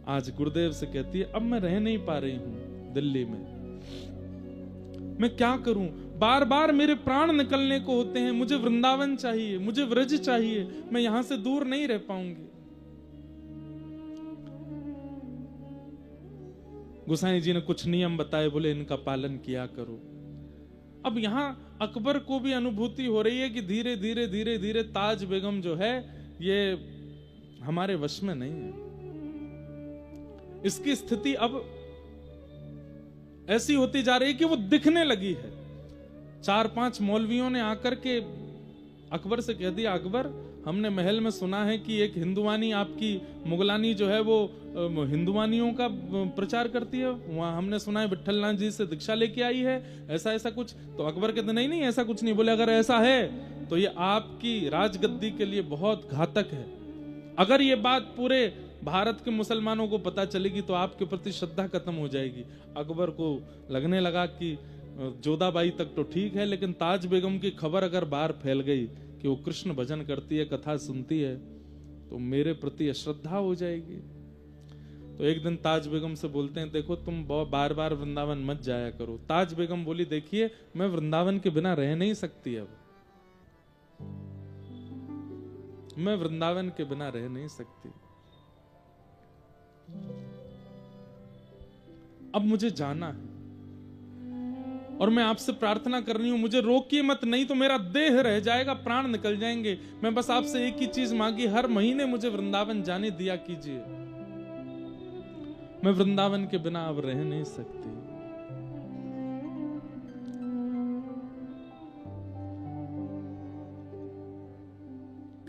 आज गुरुदेव से कहती है, अब मैं रह नहीं पा रही हूं दिल्ली में, मैं क्या करूं, बार बार मेरे प्राण निकलने को होते हैं, मुझे वृंदावन चाहिए, मुझे व्रज चाहिए, मैं यहां से दूर नहीं रह पाऊंगी। गोसाई जी ने कुछ नियम बताए, बोले इनका पालन किया करो। अब यहां अकबर को भी अनुभूति हो रही है कि धीरे धीरे धीरे धीरे ताज बेगम जो है ये हमारे वश में नहीं है। इसकी स्थिति अब ऐसी होती जा रही है कि वो दिखने लगी है। 4-5 मौलवियों ने आकर के अकबर से कह दिया, अकबर, हमने महल में सुना है कि एक हिंदुवानी आपकी मुगलानी जो है वो हिंदुवानियों का प्रचार करती है, वहां हमने सुना है विठलनाथ जी से दीक्षा लेके आई है, ऐसा ऐसा कुछ। तो अकबर कहते नहीं नहीं ऐसा कुछ नहीं। बोले अगर ऐसा है तो ये आपकी राजगद्दी के लिए बहुत घातक है। अगर ये बात पूरे भारत के मुसलमानों को पता चलेगी तो आपके प्रति श्रद्धा खत्म हो जाएगी। अकबर को लगने लगा कि जोधाबाई तक तो ठीक है, लेकिन ताज बेगम की खबर अगर बाहर फैल गई कि वो कृष्ण भजन करती है, कथा सुनती है, तो मेरे प्रति अश्रद्धा हो जाएगी। तो एक दिन ताज बेगम से बोलते हैं, देखो तुम बार बार वृंदावन मत जाया करो। ताज बेगम बोली, देखिए मैं वृंदावन के बिना रह नहीं सकती, अब मैं वृंदावन के बिना रह नहीं सकती, अब मुझे जाना है और मैं आपसे प्रार्थना कर रही हूं, मुझे रोकिए मत, नहीं तो मेरा देह रह जाएगा, प्राण निकल जाएंगे। मैं बस आपसे एक ही चीज मांगी, हर महीने मुझे वृंदावन जाने दिया कीजिए, मैं वृंदावन के बिना अब रह नहीं सकती।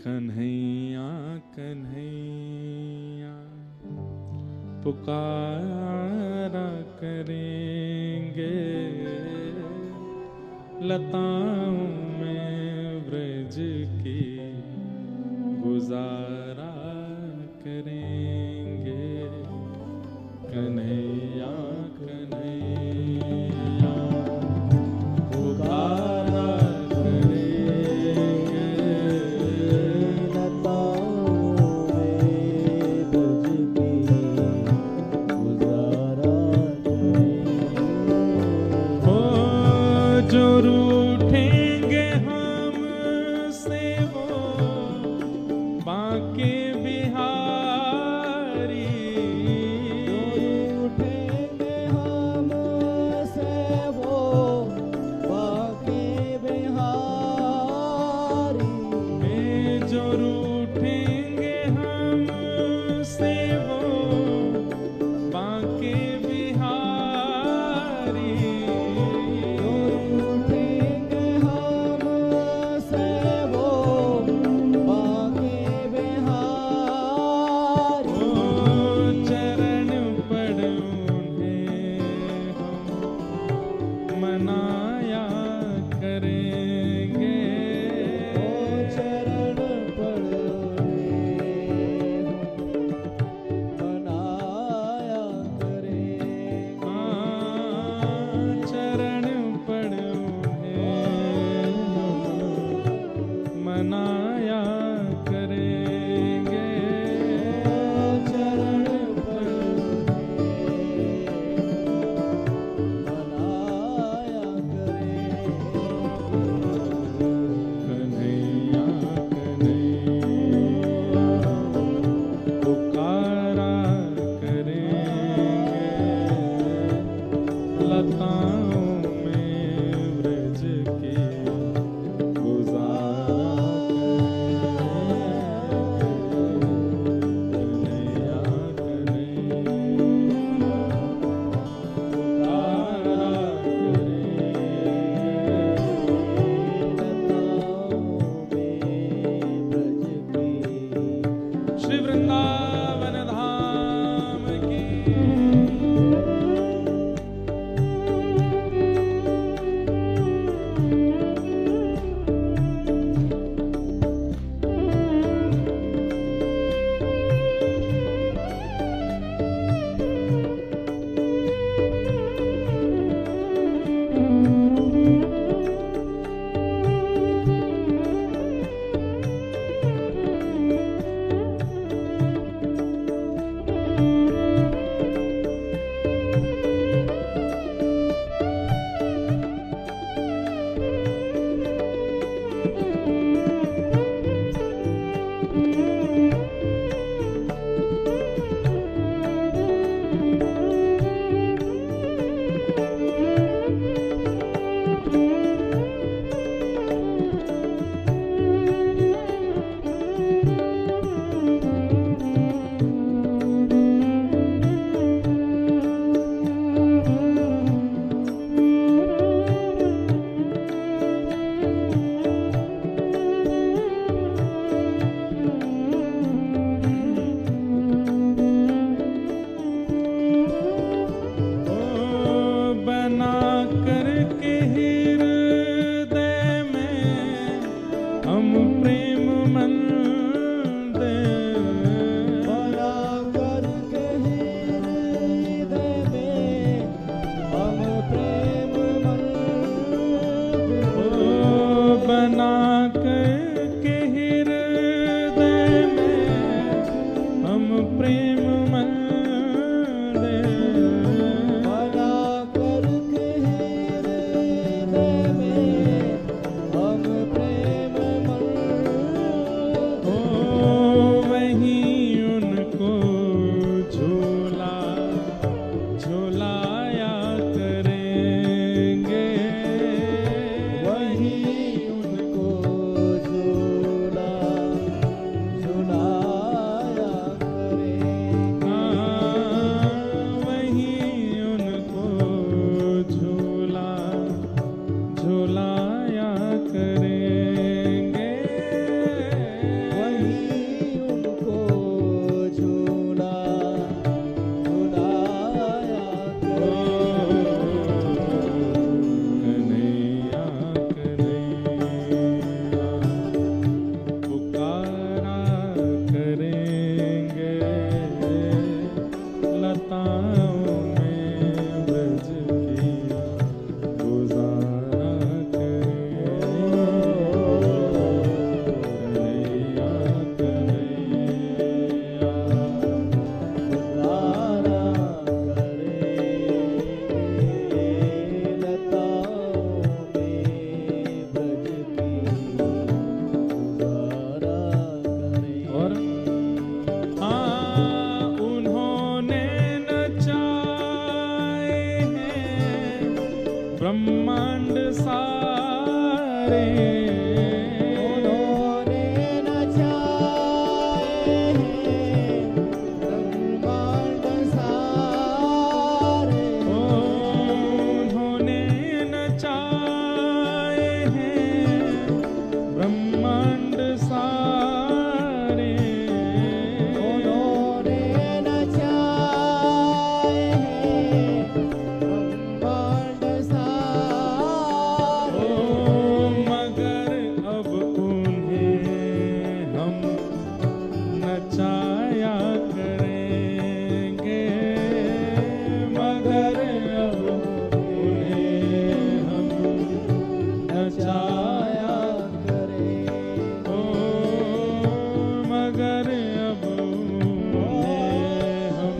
कन्हैया कन्हैया पुकारा करेंगे, लताओं में ब्रज की गुजारा करेंगे। कन्हैया कन्हैया पुकारा करेंगे, लताओं में ब्रज की गुजारा करेंगे। हो जो रूठेंगे हमसे वो बांके बिहारी, बना के हृदय में हम प्रेम मंदिर, बना करके हृदय में हम प्रेम मंदिर, ओ वहीं उनको झूला झूलाया करेंगे, वहीं उनको झूला झुलाया करेंगे, वहीं उनको झूला झूलाया करेंगे, वहीं उनको झूला झुलाया कन्हैया कन्हैया पुकारा करेंगे, लताओं में ब्रज की गुजारा करेंगे, कन्हैया कन्हैया पुकारा करेंगे, लताओं में ब्रज की गुजारा और हाँ उन्होंने नचाए हैं ब्रह्मांड सारे, उन्होंने नचाए हैं ब्रह्मांड सारे, उन्होंने नचाए हैं ब्रह्मांड सारे, उन्होंने नचाए हैं ब्रह्मांड सारे, मगर अब उन्हें हम नचाया करेंगे, मगर अब उन्हें हम नचाया करेंगे, ओ मगर अब उन्हें हम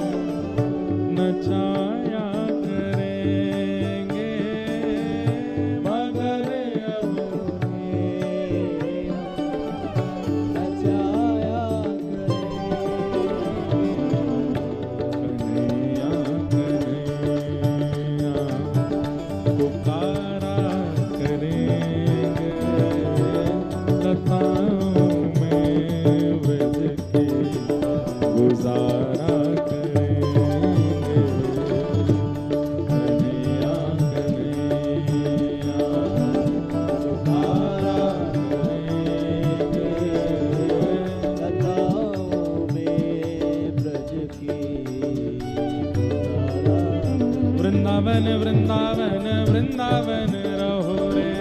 नचाया करेंगे, मगर अब नचाया कन्हैया कन्हैया पुकारा करेंगे, लताओं में ब्रज की गुजारा करेंगे, कन्हैया कन्हैया पुकारा करेंगे, लताओं में ब्रज की गुजारा, वृंदावन वृंदावन वृंदावन रहो रे,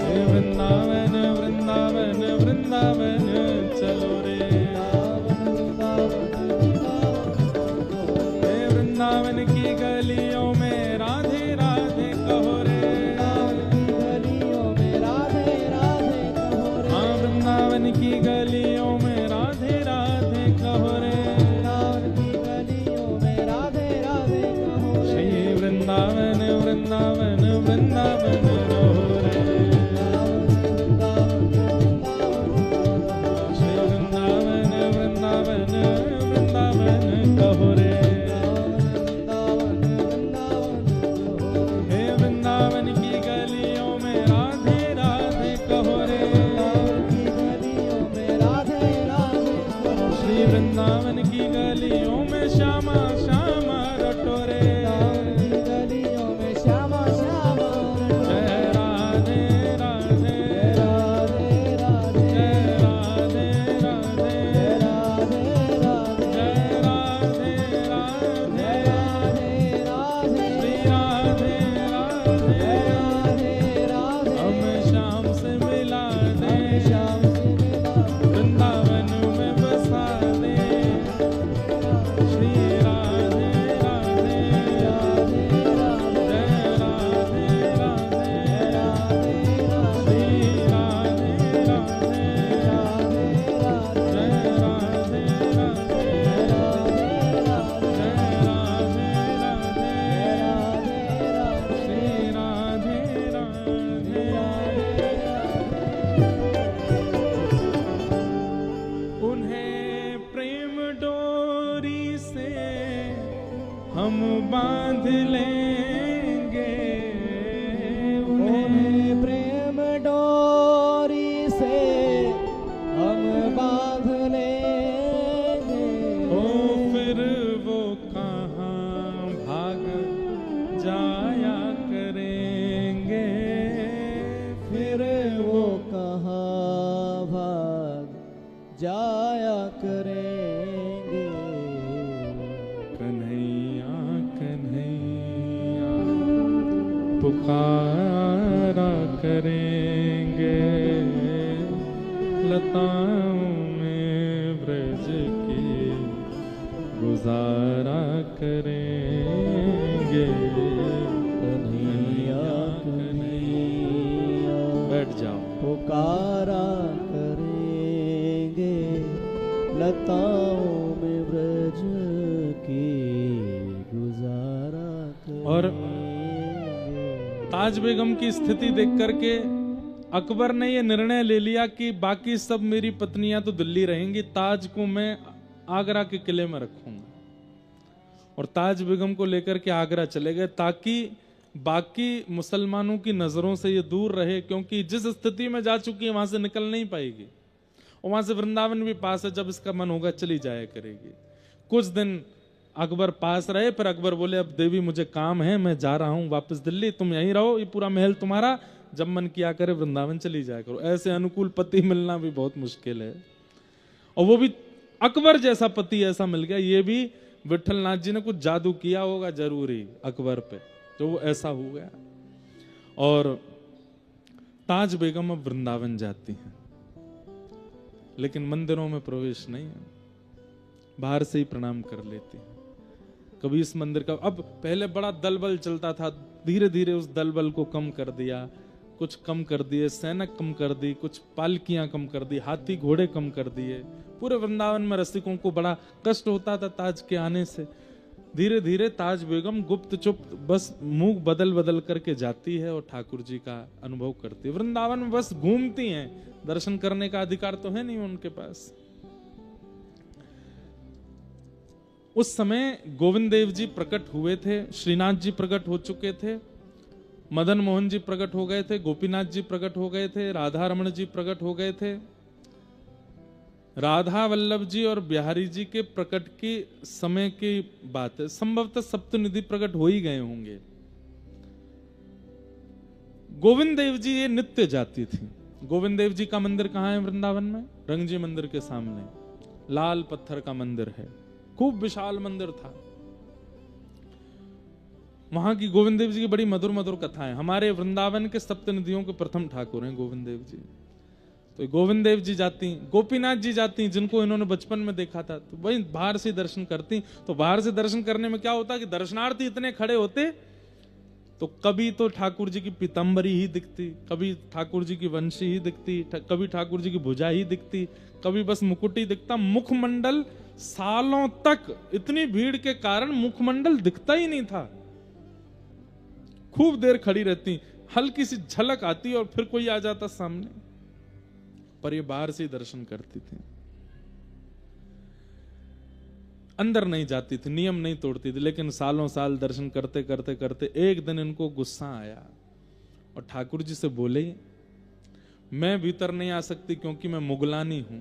हे वृंदावन वृंदावन वृंदावन चलो रे, हे वृंदावन की गलियों में राधे राधे कहो रे, गलियों में राधे राधे कहो रे, हाँ वृंदावन की गलियों में राधे राधे कहो रे, वृंदावन की गलियों में राधे राधे कहो रे, श्री वृंदावन वृंदावन वृंदावन रहो रे, श्री वृंदावन वृंदावन वृंदावन कहो रे, हे वृंदावन की गलियों में राधे राधे कहो रे, श्री वृंदावन की गलियों में श्यामा श्यामा रटो रे, जाया करेंगे, फिर वो कहाँ भाग जाया करेंगे। कन्हैया कन्हैया पुकारा करेंगे, लताओं में ब्रज की गुजारा करेंगे। कन्हैया कन्हैया बैठ जाओ। पुकारा करेंगे, लताओं में ब्रज की गुजारा करेंगे। और ताज बेगम की स्थिति देख करके अकबर ने यह निर्णय ले लिया कि बाकी सब मेरी पत्नियां तो दिल्ली रहेंगी, ताज को मैं आगरा के किले में रखूंगा। और ताज बेगम को लेकर के आगरा चले गए ताकि बाकी मुसलमानों की नजरों से ये दूर रहे, क्योंकि जिस स्थिति में जा चुकी है वहां से निकल नहीं पाएगी। और वहां से वृंदावन भी पास है, जब इसका मन होगा चली जाया करेगी। कुछ दिन अकबर पास रहे, फिर अकबर बोले अब देवी मुझे काम है, मैं जा रहा हूं वापस दिल्ली, तुम यहीं रहो, ये पूरा महल तुम्हारा, जब मन किया करे वृंदावन चली जाया करो। ऐसे अनुकूल पति मिलना भी बहुत मुश्किल है, और वो भी अकबर जैसा पति ऐसा मिल गया। ये भी विठलनाथ जी ने कुछ जादू किया होगा जरूरी अकबर पे, तो वो ऐसा हो गया। और ताज बेगम अब वृंदावन जाती हैं, लेकिन मंदिरों में प्रवेश नहीं है, बाहर से ही प्रणाम कर लेती हैं। कभी इस मंदिर का, अब पहले बड़ा दलबल चलता था, धीरे धीरे उस दलबल को कम कर दिया, कुछ कम कर दिए, सैनिक कम कर दी, कुछ पालकियां कम कर दी, हाथी घोड़े कम कर दिए। पूरे वृंदावन में रसिकों को बड़ा कष्ट होता था ताज के आने से। धीरे धीरे ताज बेगम गुप्त चुप्त बस मुंह बदल बदल करके जाती है और ठाकुर जी का अनुभव करती है। वृंदावन में बस घूमती हैं, दर्शन करने का अधिकार तो है नहीं उनके पास। उस समय गोविंद देव जी प्रकट हुए थे, श्रीनाथ जी प्रकट हो चुके थे, मदन मोहन जी प्रकट हो गए थे, गोपीनाथ जी प्रकट हो गए थे, राधा रमण जी प्रकट हो गए थे। राधा वल्लभ जी और बिहारी जी के प्रकट की समय की बात है, संभवतः सप्तनिधि प्रकट हो ही गए होंगे। गोविंद देव जी ये नित्य जाती थी। गोविंद देव जी का मंदिर कहाँ है वृंदावन में? रंगजी मंदिर के सामने लाल पत्थर का मंदिर है, खूब विशाल मंदिर था। वहां की गोविंद देव जी की बड़ी मधुर मधुर कथाएं। हमारे वृंदावन के सप्तनिधियों के प्रथम ठाकुर हैं गोविंद देव जी। तो गोविंद देव जी जाती, गोपीनाथ जी जाती, जिनको इन्होंने बचपन में देखा था, तो वही बाहर से दर्शन करती। तो बाहर से दर्शन करने में क्या होता कि दर्शनार्थी इतने खड़े होते, तो कभी तो ठाकुर जी की पीताम्बरी ही दिखती, कभी ठाकुर जी की वंशी ही दिखती, कभी ठाकुर जी की भुजा ही दिखती, कभी बस मुकुट ही दिखता। मुखमंडल सालों तक इतनी भीड़ के कारण मुखमंडल दिखता ही नहीं था। खूब देर खड़ी रहती, हल्की सी झलक आती और फिर कोई आ जाता सामने, पर ये बाहर से ही दर्शन करती थी, अंदर नहीं जाती थी, नियम नहीं तोड़ती थी। लेकिन सालों साल दर्शन करते करते करते एक दिन इनको गुस्सा आया और ठाकुर जी से बोले, मैं भीतर नहीं आ सकती क्योंकि मैं मुगलानी हूं,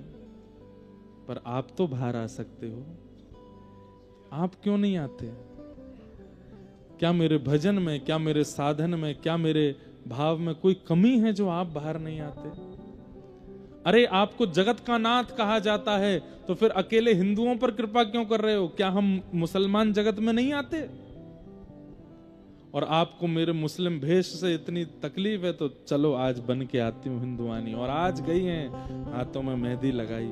पर आप तो बाहर आ सकते हो, आप क्यों नहीं आते? क्या मेरे भजन में, क्या मेरे साधन में, क्या मेरे भाव में कोई कमी है जो आप बाहर नहीं आते? अरे आपको जगत का नाथ कहा जाता है, तो फिर अकेले हिंदुओं पर कृपा क्यों कर रहे हो? क्या हम मुसलमान जगत में नहीं आते? और आपको मेरे मुस्लिम भेष से इतनी तकलीफ है, तो चलो आज बन के आती हूँ हिंदुआनी। और आज गई हैं, हाथों में मेहंदी लगाई,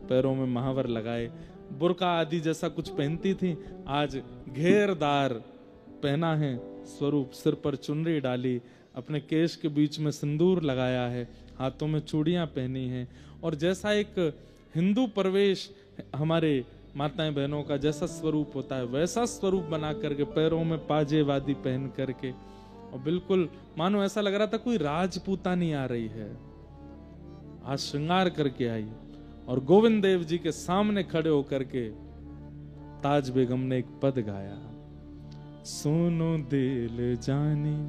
पैरों में महावर लगाए, बुर्का आदि जैसा कुछ पहनती थी, आज घेरदार पहना है स्वरूप, सिर पर चुनरी डाली, अपने केश के बीच में सिंदूर लगाया है, हाथों में चूड़ियां पहनी हैं। और जैसा एक हिंदू प्रवेश हमारे माताएं बहनों का जैसा स्वरूप होता है, वैसा स्वरूप बना करके, पैरों में पाजे वादी पहन करके, और बिल्कुल मानो ऐसा लग रहा था कोई राजपूतानी आ रही है। आज श्रृंगार करके आई और गोविंद देव जी के सामने खड़े होकर के ताज बेगम ने एक पद गाया, सुनो दिल जानी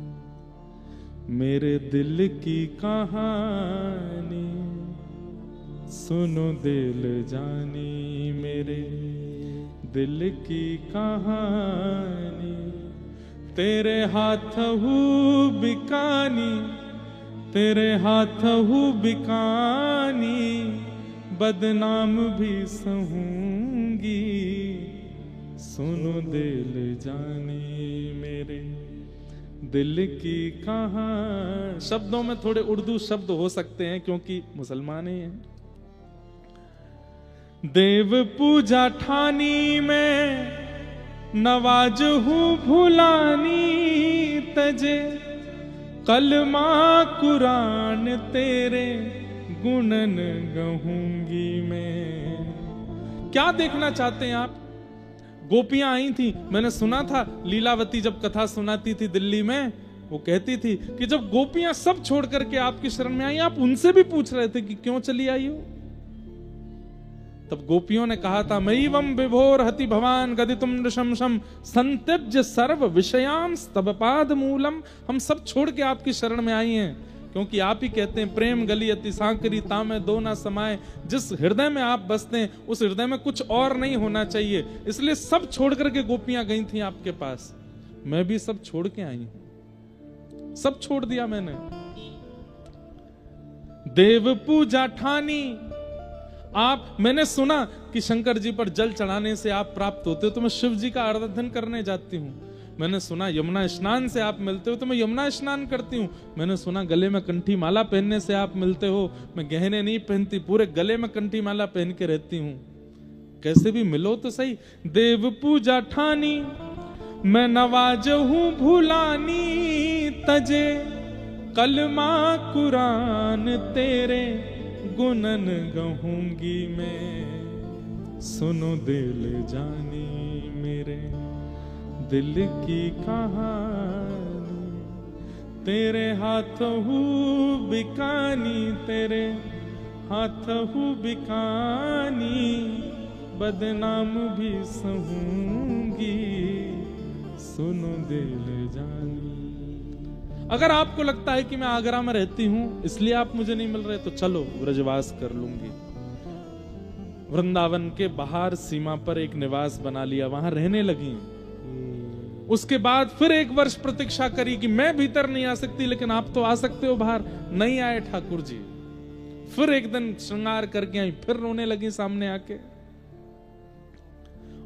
मेरे दिल की कहानी, सुनो दिल जानी मेरे दिल की कहानी, तेरे हाथहु बिकानी, तेरे हाथहु बिकानी, बदनाम भी सहूंगी, सुनो दिल जानी मेरे दिल की कहानी। शब्दों में थोड़े उर्दू शब्द हो सकते हैं क्योंकि मुसलमान हैं। देव पूजा ठानी में नवाज हूँ भुलानी, तजे कलमा कुरान तेरे गुणन गहूंगी मैं। क्या देखना चाहते हैं आप? गोपियां आई थी, मैंने सुना था लीलावती जब कथा सुनाती थी दिल्ली में, वो कहती थी कि जब गोपियां सब छोड़ करके आपकी शरण में आई, आप उनसे भी पूछ रहे थे कि क्यों चली आई हो। तब गोपियों ने कहा था, मयिवम विभोर हति भवान गदितुम नृशंसम संत्यज्य सर्व विषयाम स्तवपाद मूलम। हम सब छोड़ के आपकी शरण में आई हैं क्योंकि आप ही कहते हैं प्रेम गली अति सांकरी तामे दो ना समाए। जिस हृदय में आप बसते हैं उस हृदय में कुछ और नहीं होना चाहिए, इसलिए सब छोड़ करके गोपियां गई थी आपके पास। मैं भी सब छोड़ के आई हूं, सब छोड़ दिया मैंने। देव पूजा ठानी, आप, मैंने सुना कि शंकर जी पर जल चढ़ाने से आप प्राप्त होते हो, तो मैं शिव जी का आराधन करने जाती हूँ। मैंने सुना यमुना स्नान से आप मिलते हो, तो मैं यमुना स्नान करती हूँ। मैंने सुना गले में कंठी माला पहनने से आप मिलते हो, मैं गहने नहीं पहनती, पूरे गले में कंठी माला पहन के रहती हूँ। कैसे भी मिलो तो सही। देव पूजा ठानी मैं नवाज हूँ भुलानी, तजे कलमा कुरान तेरे गुणन गहूंगी मैं, सुनो दिल जानी मेरे दिल की कहानी। तेरे हाथहु बिकानी, तेरे हाथहु बिकानी, बदनाम भी सहूंगी, सुनो दिल जानी। अगर आपको लगता है कि मैं आगरा में रहती हूं इसलिए आप मुझे नहीं मिल रहे, तो चलो ब्रजवास कर लूंगी। वृंदावन के बाहर सीमा पर एक निवास बना लिया, वहां रहने लगी। उसके बाद फिर 1 वर्ष प्रतीक्षा करी कि मैं भीतर नहीं आ सकती, लेकिन आप तो आ सकते हो बाहर। नहीं आए ठाकुर जी। फिर एक दिन श्रृंगार करके आई, फिर रोने लगी सामने आके।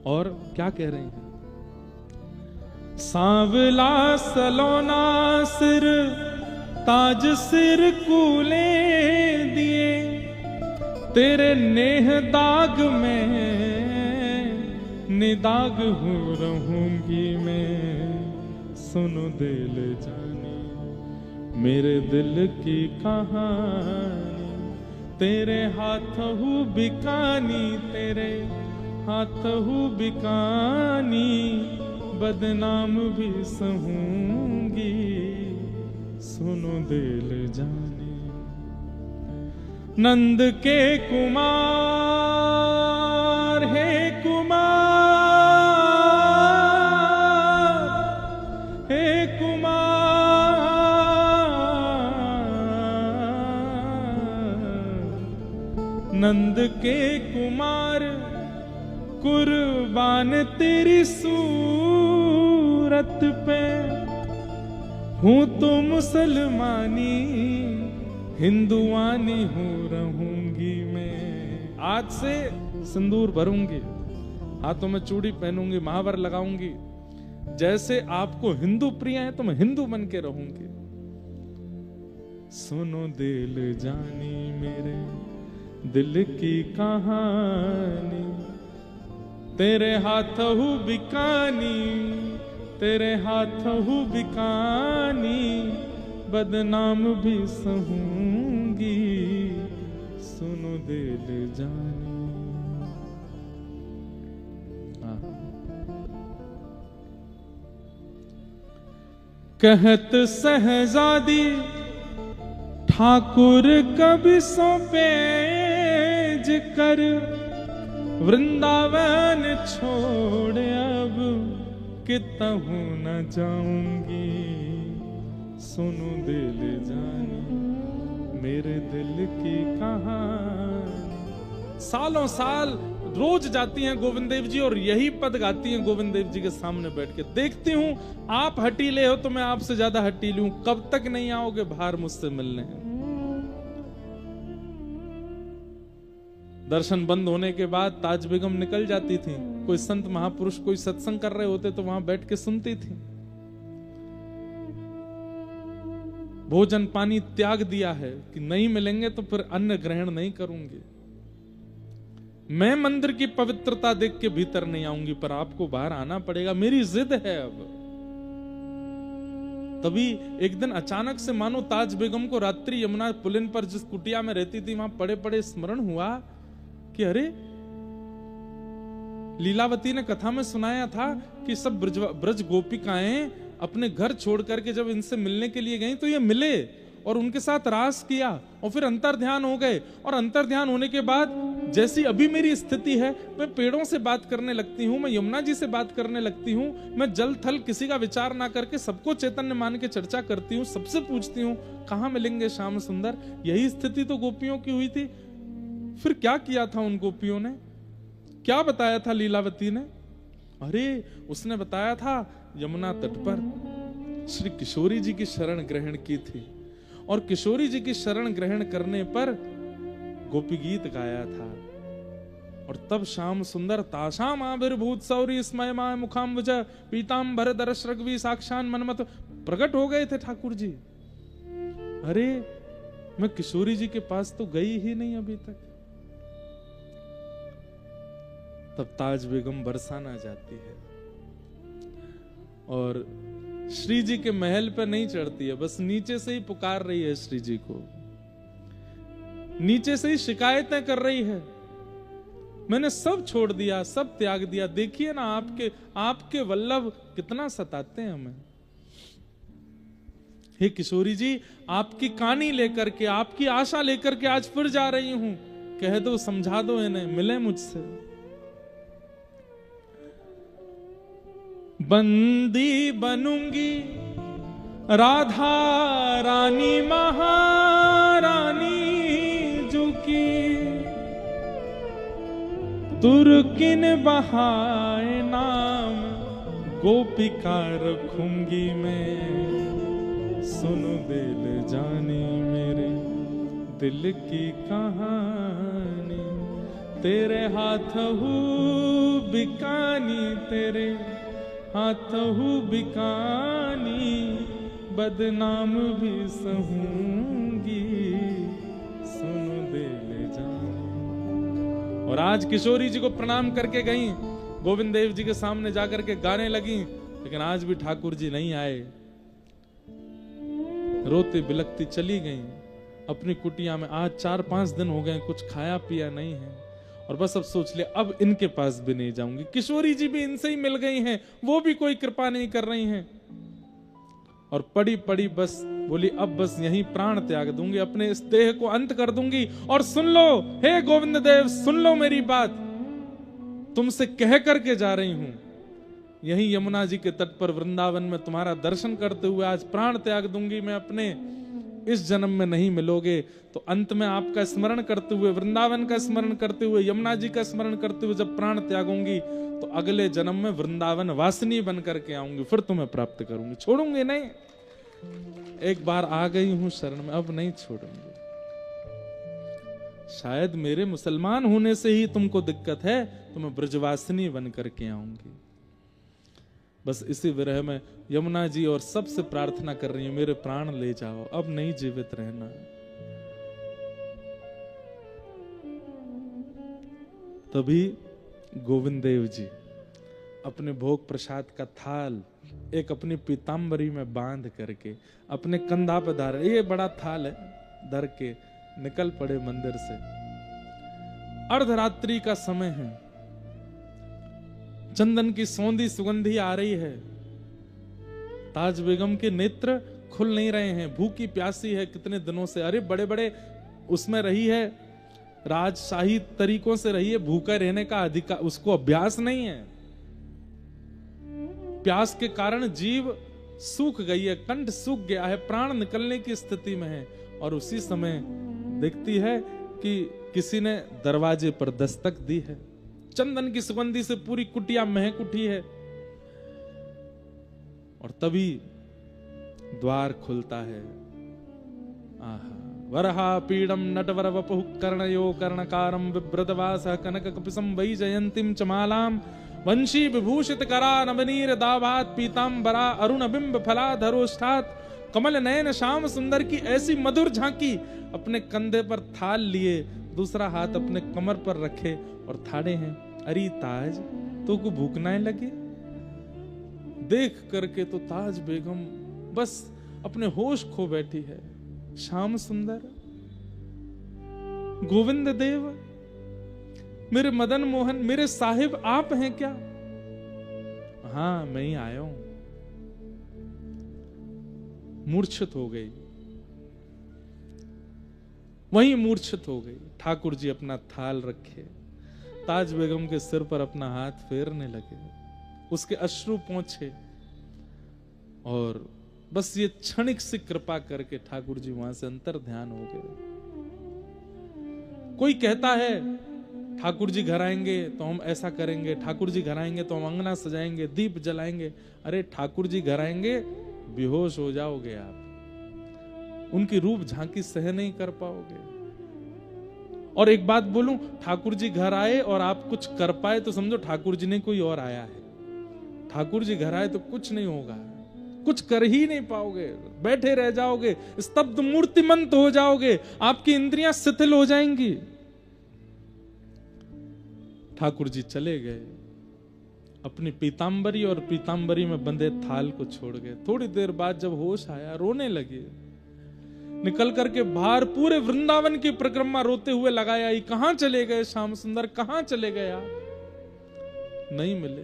और क्या कह रही हैं? सांवला सलोना सिर ताज सिर कूले दिए, तेरे नेह दाग में निदाग हो रहूंगी मैं, सुनो दिल जानी मेरे दिल की कहानी। तेरे हाथहु बिकानी, तेरे हाथहु बिकानी, बदनाम भी सहूंगी, सुनो दिल जानी। नंद के कुमार हे कुमार, हे कुमार, नंद के कुमार कुर्बान तेरी सूरत पे, हूँ तो मुसलमानी हिंदुआनी हो रहूंगी मैं। आज से सिंदूर भरूंगी, हाथों में चूड़ी पहनूंगी, महावर लगाऊंगी। जैसे आपको हिंदू प्रिय है तो मैं हिंदू बन के रहूंगी। सुनो दिल जानी मेरे दिल की कहानी। तेरे हाथहु बिकानी, तेरे हाथहु बिकानी, बदनाम भी सहूंगी, सुनो दिल जानी। कहत सहजादी ठाकुर कभी सौंपे कर, वृंदावन छोड़ अब कितहु न जाऊंगी, सुनो दिल जानी मेरे दिल की कहानी। सालों साल रोज जाती हैं गोविंद देव जी और यही पद गाती हैं गोविंद देव जी के सामने बैठ के। देखती हूं आप हटीले हो तो मैं आपसे ज्यादा हटीली हूं, कब तक नहीं आओगे बाहर मुझसे मिलने। दर्शन बंद होने के बाद ताज बेगम निकल जाती थी, कोई संत महापुरुष कोई सत्संग कर रहे होते तो वहां बैठ के सुनती थी। भोजन पानी त्याग दिया है कि नहीं मिलेंगे तो फिर अन्न ग्रहण नहीं करूंगी, मैं मंदिर की पवित्रता देख के भीतर नहीं आऊंगी, पर आपको बाहर आना पड़ेगा, मेरी जिद है अब। तभी एक दिन अचानक से मानो ताज बेगम को रात्रि यमुना पुलिन पर जिस कुटिया में रहती थी वहां पड़े पड़े स्मरण हुआ कि अरे लीलावती ने कथा में सुनाया था कि सब ब्रज गोपिकाएं अपने घर छोड़ करके जब इनसे मिलने के लिए गई तो ये मिले और उनके साथ रास किया और फिर अंतर्ध्यान हो गए। और अंतर्ध्यान होने के बाद जैसी अभी मेरी स्थिति है, मैं पेड़ों से बात करने लगती हूँ, मैं यमुना जी से बात करने लगती हूँ, मैं जल थल किसी का विचार ना करके सबको चैतन्य मान के चर्चा करती हूँ, सबसे पूछती हूँ कहाँ मिलेंगे श्याम सुंदर। यही स्थिति तो गोपियों की हुई थी। फिर क्या किया था उन गोपियों ने, क्या बताया था लीलावती ने? अरे उसने बताया था यमुना तट पर श्री किशोरी जी की शरण ग्रहण की थी और किशोरी जी की शरण ग्रहण करने पर गोपी गीत गाया था। और तब श्याम सुंदर ताशाम आविर्भूत सौरी स्मय माय मुखाम्बुज पीतांबर दर्श रघवी साक्षान मनमत प्रकट हो गए थे ठाकुर जी। अरे मैं किशोरी जी के पास तो गई ही नहीं अभी तक। तब ताज बेगम बरसाना जाती है और श्री जी के महल पर नहीं चढ़ती है, बस नीचे से ही पुकार रही है श्री जी को, नीचे से ही शिकायतें कर रही है, मैंने सब छोड़ दिया, सब त्याग दिया, देखिए ना आपके वल्लभ कितना सताते हैं हमें। हे किशोरी जी, आपकी कहानी लेकर के, आपकी आशा लेकर के आज फिर जा रही हूं, कह दो, समझा दो इन्हें, मिले मुझसे। बंदी बनूंगी राधा रानी महारानी जुकी, तुर्किन बहाए नाम गोपिका रखूंगी मैं, सुनो दिल जानी मेरे दिल की कहानी, तेरे हाथ हूँ बिकानी, तेरे हाथ हूँ बिकानी, बदनाम भी सहूंगी, सुनो दिल जानी। और आज किशोरी जी को प्रणाम करके गई, गोविंद देव जी के सामने जाकर के गाने लगी, लेकिन आज भी ठाकुर जी नहीं आए, रोती बिलखती चली गई अपनी कुटिया में। आज 4-5 दिन हो गए, कुछ खाया पिया नहीं है और बस अब सोच लिया अब इनके पास भी नहीं जाऊंगी। किशोरी जी भी इनसे ही मिल गई हैं, वो भी कोई कृपा नहीं कर रही हैं और पड़ी पड़ी बस बोली अब बस यहीं प्राण त्याग दूंगी, अपने इस देह को अंत कर दूंगी। और सुन लो हे गोविंद देव, सुन लो मेरी बात, तुमसे कह करके जा रही हूं, यहीं यमुना जी के तट पर वृंदावन में तुम्हारा दर्शन करते हुए आज प्राण त्याग दूंगी मैं अपने। इस जन्म में नहीं मिलोगे तो अंत में आपका स्मरण करते हुए, वृंदावन का स्मरण करते हुए, यमुना जी का स्मरण करते हुए जब प्राण त्यागूंगी तो अगले जन्म में वृंदावन वासिनी बन करके आऊंगी, फिर तुम्हें प्राप्त करूंगी, छोड़ूंगी नहीं। एक बार आ गई हूं शरण में, अब नहीं छोड़ूंगी। शायद मेरे मुसलमान होने से ही तुमको दिक्कत है, तो मैं ब्रजवासिनी बन करके आऊंगी। बस इसी विरह में यमुना जी और सबसे प्रार्थना कर रही है, मेरे प्राण ले जाओ, अब नहीं जीवित रहना। तभी गोविंद देव जी अपने भोग प्रसाद का थाल एक अपनी पीतांबरी में बांध करके अपने कंधा पर धर, ये बड़ा थाल है, धर के निकल पड़े मंदिर से। अर्धरात्रि का समय है, चंदन की सौंधी सुगंधी आ रही है, ताज बेगम के नेत्र खुल नहीं रहे हैं, भूखी प्यासी है कितने दिनों से। अरे बड़े बड़े उसमें रही है, राजशाही तरीकों से रही है, भूखा रहने का अधिकार उसको अभ्यास नहीं है। प्यास के कारण जीव सूख गई है, कंठ सूख गया है, प्राण निकलने की स्थिति में है। और उसी समय देखती है कि किसी ने दरवाजे पर दस्तक दी है। चंदन की सुगंधी से पूरी कुटिया महक उठी है। और तभी द्वार खुलता है। आहा, वरहा पीडम नटवर वपुः कर्णयो कर्णकारम बिभ्रतवासः कनक कपिसं वैजयन्तीं च मालां वंशी विभूषित करा नवनीर दाभात पीतांबरा अरुण बिंब फलाधरोष्ठात कमल नयन श्याम सुंदर की ऐसी मधुर झांकी। अपने कंधे पर थाल लिए, दूसरा हाथ अपने कमर पर रखे और थाड़े हैं। अरे ताज, तो को भूख ना लगे? देख करके तो ताज बेगम बस अपने होश खो बैठी है। श्याम सुंदर, गोविंद देव, मेरे मदन मोहन, मेरे साहिब आप हैं क्या? हाँ, मैं ही आया हूं। मूर्छित हो गई, वहीं मूर्छित हो गई। ठाकुर जी अपना थाल रखे, ताज बेगम के सिर पर अपना हाथ फेरने लगे, उसके अश्रु पोंछे और बस ये क्षणिक सी कृपा करके ठाकुर जी वहां से अंतर ध्यान हो गए। कोई कहता है ठाकुर जी घर आएंगे तो हम ऐसा करेंगे, ठाकुर जी घर आएंगे तो हम अंगना सजाएंगे, दीप जलाएंगे। अरे ठाकुर जी घर आएंगे, बेहोश हो जाओगे आप, उनकी रूप झांकी सह नहीं कर पाओगे। और एक बात बोलूं, ठाकुर जी घर आए और आप कुछ कर पाए तो समझो ठाकुर जी ने कोई और आया है। ठाकुर जी घर आए तो कुछ नहीं होगा, कुछ कर ही नहीं पाओगे, बैठे रह जाओगे, स्तब्ध मूर्तिमंत हो जाओगे, आपकी इंद्रियां शिथिल हो जाएंगी। ठाकुर जी चले गए, अपनी पीतांबरी और पीतांबरी में बंधे थाल को छोड़ गए। थोड़ी देर बाद जब होश आया, रोने लगे। निकल करके बाहर पूरे वृंदावन की परिक्रमा रोते हुए लगाया। कहां चले गए श्याम सुंदर, कहां चले गए आप? नहीं मिले।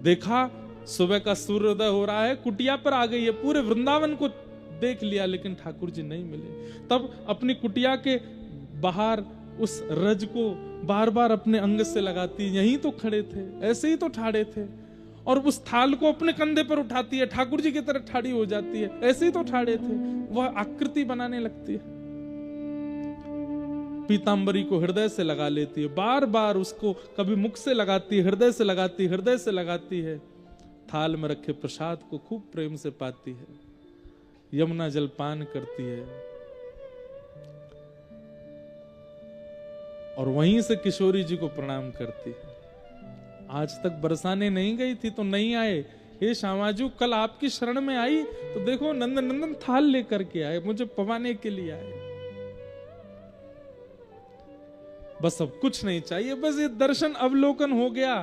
देखा सुबह का सूर्योदय हो रहा है, कुटिया पर आ गई है, पूरे वृंदावन को देख लिया, लेकिन ठाकुर जी नहीं मिले। तब अपनी कुटिया के बाहर उस रज को बार बार अपने अंग से लगाती, यहीं तो खड़े थे, ऐसे ही तो ठाड़े थे, और उस थाल को अपने कंधे पर उठाती है, ठाकुर जी की तरह ठाड़ी हो जाती है, ऐसे ही तो ठाड़े थे, वह आकृति बनाने लगती है। पीतांबरी को हृदय से लगा लेती है, बार बार उसको कभी मुख से लगाती है, हृदय से लगाती, हृदय से लगाती है। थाल में रखे प्रसाद को खूब प्रेम से पाती है, यमुना जल पान करती है, और वहीं से किशोरी जी को प्रणाम करती है। आज तक बरसाने नहीं गई थी तो नहीं आए, हे श्यामाजू कल आपकी शरण में आई तो देखो नंदन नंदन थाल लेकर के आए, मुझे पवाने के लिए आए। बस अब कुछ नहीं चाहिए, बस ये दर्शन अवलोकन हो गया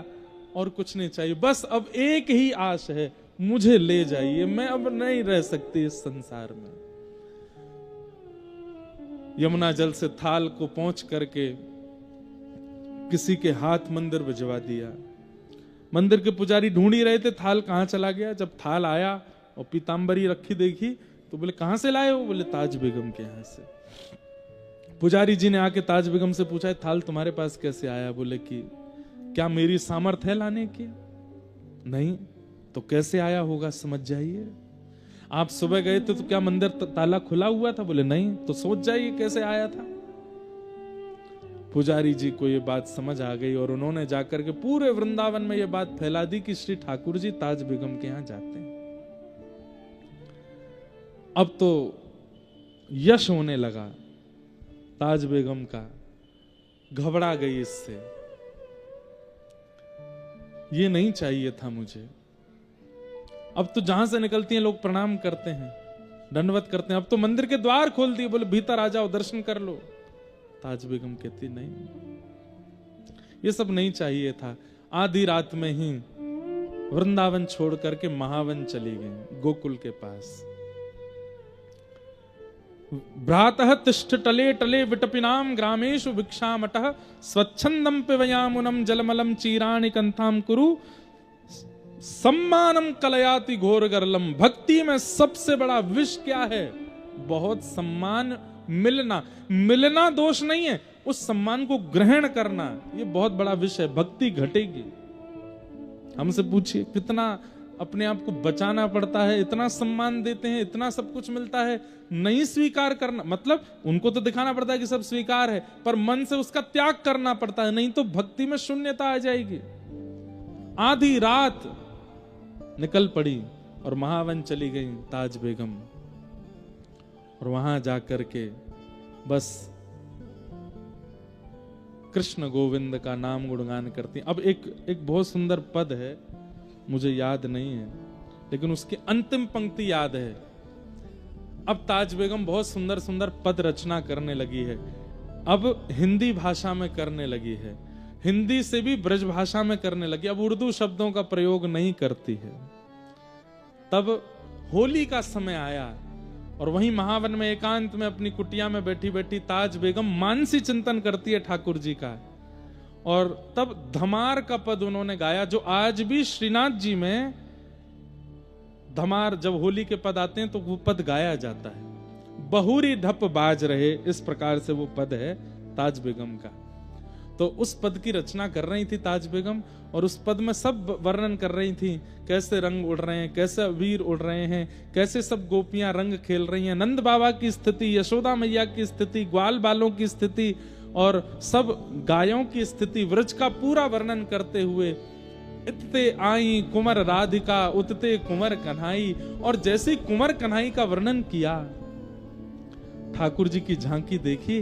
और कुछ नहीं चाहिए। बस अब एक ही आश है, मुझे ले जाइए, मैं अब नहीं रह सकती इस संसार में। यमुना जल से थाल को पहुंच करके किसी के हाथ मंदिर भिजवा दिया। मंदिर के पुजारी ढूंढ ही रहे थे थाल कहां चला गया। जब थाल आया और पीतांबरी रखी देखी तो बोले कहां से लाए हो? बोले ताज बेगम के यहां से। पुजारी जी ने आके ताज बेगम से पूछा थाल तुम्हारे पास कैसे आया? बोले कि क्या मेरी सामर्थ्य है लाने की? नहीं तो कैसे आया होगा समझ जाइए। आप सुबह गए थे तो क्या मंदिर ताला खुला हुआ था? बोले नहीं। तो सोच जाइए कैसे आया था। पुजारी जी को ये बात समझ आ गई और उन्होंने जाकर के पूरे वृंदावन में ये बात फैला दी कि श्री ठाकुर जी ताज बेगम के यहां जाते हैं। अब तो यश होने लगा ताज बेगम का, घबरा गई इससे, ये नहीं चाहिए था मुझे। अब तो जहां से निकलती हैं लोग प्रणाम करते हैं, दंडवत करते हैं। अब तो मंदिर के द्वार खोल दिए, बोले भीतर आ जाओ दर्शन कर लो। ताज बेगम कहती नहीं, ये सब नहीं चाहिए था। आधी रात में ही वृंदावन छोड़ करके महावन चली गई, गोकुल के पास। भ्रातः तिष्ठ टले टले विटपिनाम ग्रामेषु भिक्षामटः स्वच्छंदम पिबयामुनम जलमलम चीराणि कंथाम कुरु सम्मानम कलयाति घोर गरलम। भक्ति में सबसे बड़ा विष क्या है? बहुत सम्मान मिलना। मिलना दोष नहीं है, उस सम्मान को ग्रहण करना ये बहुत बड़ा विष है। भक्ति घटेगी। हमसे पूछिए कितना अपने आप को बचाना पड़ता है, इतना सम्मान देते हैं, इतना सब कुछ मिलता है, नहीं स्वीकार करना, मतलब उनको तो दिखाना पड़ता है कि सब स्वीकार है, पर मन से उसका त्याग करना पड़ता है, नहीं तो भक्ति में शून्यता आ जाएगी। आधी रात निकल पड़ी और महावन चली गई ताज बेगम, और वहां जाकर के बस कृष्ण गोविंद का नाम गुणगान करती। अब एक बहुत सुंदर पद है, मुझे याद नहीं है, लेकिन उसकी अंतिम पंक्ति याद है। अब ताज बेगम बहुत सुंदर सुंदर पद रचना करने लगी है, अब हिंदी भाषा में करने लगी है, हिंदी से भी ब्रज भाषा में करने लगी, अब उर्दू शब्दों का प्रयोग नहीं करती है। तब होली का समय आया और वहीं महावन में एकांत में अपनी कुटिया में बैठी बैठी ताज बेगम मानसी चिंतन करती है ठाकुर जी का, और तब धमार का पद उन्होंने गाया, जो आज भी श्रीनाथ जी में धमार जब होली के पद आते हैं तो वो पद गाया जाता है। बहुरी ढप बाज रहे, इस प्रकार से वो पद है ताज बेगम का। तो उस पद की रचना कर रही थी ताज बेगम, और उस पद में सब वर्णन कर रही थी, कैसे रंग उड़ रहे हैं, कैसे वीर उड़ रहे हैं, कैसे सब गोपियां रंग खेल रही हैं, नंद बाबा की स्थिति, यशोदा मैया की स्थिति, ग्वाल बालों की स्थिति और सब गायों की स्थिति, व्रज का पूरा वर्णन करते हुए इतते आई कुंवर राधिका उतते कुंवर कन्हाई, और जैसे कुंवर कन्हाई का वर्णन किया, ठाकुर जी की झांकी देखी,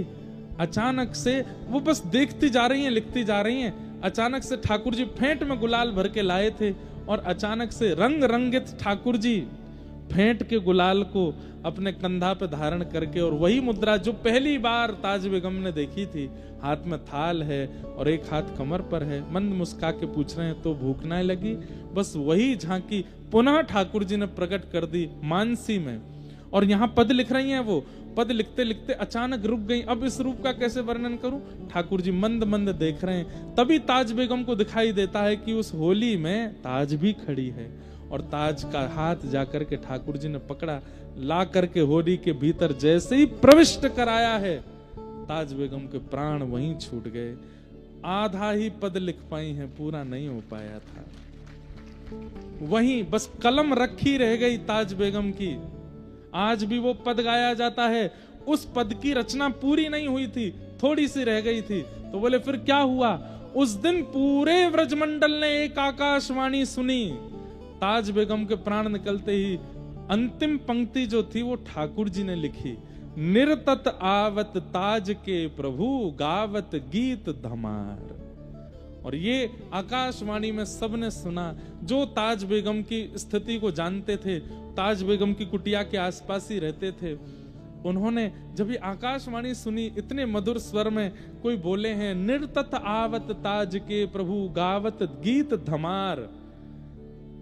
अचानक से वो बस देखती जा रही हैं, लिखती जा रही हैं, अचानक से ठाकुर जी फेंट में गुलाल भर के लाए थे, और अचानक से रंग रंगित ठाकुर जी फेंट के गुलाल को अपने कंधा पे धारण करके, और वही मुद्रा जो पहली बार ताज बेगम ने देखी थी, हाथ में थाल है और एक हाथ कमर पर है, मंद मुस्का के पूछ रहे हैं तो भूख ना लगी, बस वही झांकी पुनः ठाकुर जी ने प्रकट कर दी मानसी में। और यहाँ पद लिख रही हैं, वो पद लिखते लिखते अचानक रुक गई, अब इस रूप का कैसे वर्णन करूं, ठाकुर जी मंद मंद देख रहे हैं, तभी ताज बेगम को दिखाई देता है कि उस होली में ताज भी खड़ी है, और ताज का हाथ जाकर के ठाकुर जी ने पकड़ा, ला करके होली के भीतर जैसे ही प्रविष्ट कराया है, ताज बेगम के प्राण वहीं छूट गए। आधा ही पद लिख पाई हैं, पूरा नहीं हो पाया था, वहीं बस कलम रखी रह गई ताज बेगम की। आज भी वो पद गाया जाता है, उस पद की रचना पूरी नहीं हुई थी, थोड़ी सी रह गई थी। तो बोले फिर क्या हुआ, उस दिन पूरे व्रजमंडल ने एक आकाशवाणी सुनी, ताज बेगम के प्राण निकलते ही अंतिम पंक्ति जो थी वो ठाकुर जी ने लिखी, निर्तत आवत ताज के प्रभु गावत गीत धमार। और ये आकाशवाणी में सबने सुना, जो ताज बेगम की स्थिति को जानते थे, ताज बेगम की कुटिया के आसपास ही रहते थे, उन्होंने जब ये आकाशवाणी सुनी, इतने मधुर स्वर में कोई बोले हैं, निर्तत आवत ताज के प्रभु गावत गीत धमार।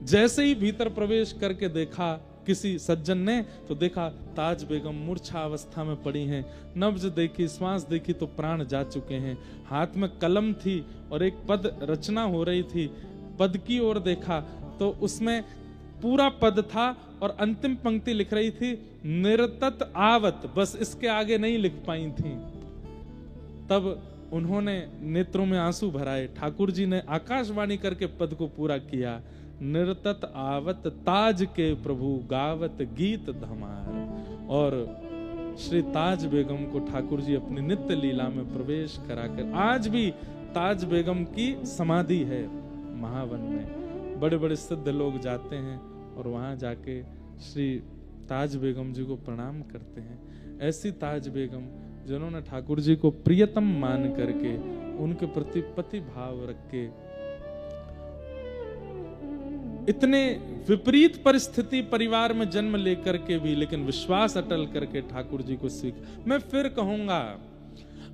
जैसे ही भीतर प्रवेश करके देखा किसी सज्जन ने, तो देखा ताज बेगम मूर्छा अवस्था में पड़ी हैं, नब्ज देखी, श्वास देखी तो प्राण जा चुके हैं, हाथ में कलम थी और एक पद रचना हो रही थी, पद की ओर देखा तो उसमें पूरा पद था और अंतिम पंक्ति लिख रही थी, निर्तत आवत, बस इसके आगे नहीं लिख पाई थी। तब उन्होंने नेत्रों में आंसू भराए, ठाकुर जी ने आकाशवाणी करके पद को पूरा किया, निर्तत आवत ताज के प्रभु गावत गीत धमार। और श्री ताज बेगम को ठाकुर जी अपनी नित्य लीला में प्रवेश कराकर, आज भी ताज बेगम की समाधि है महावन में, बड़े बड़े सिद्ध लोग जाते हैं और वहां जाके श्री ताज बेगम जी को प्रणाम करते हैं। ऐसी ताज बेगम जिन्होंने ठाकुर जी को प्रियतम मान करके, उनके प्रति पति भाव रख के, इतने विपरीत परिस्थिति परिवार में जन्म लेकर के भी लेकिन विश्वास अटल करके ठाकुर जी को मैं फिर कहूंगा,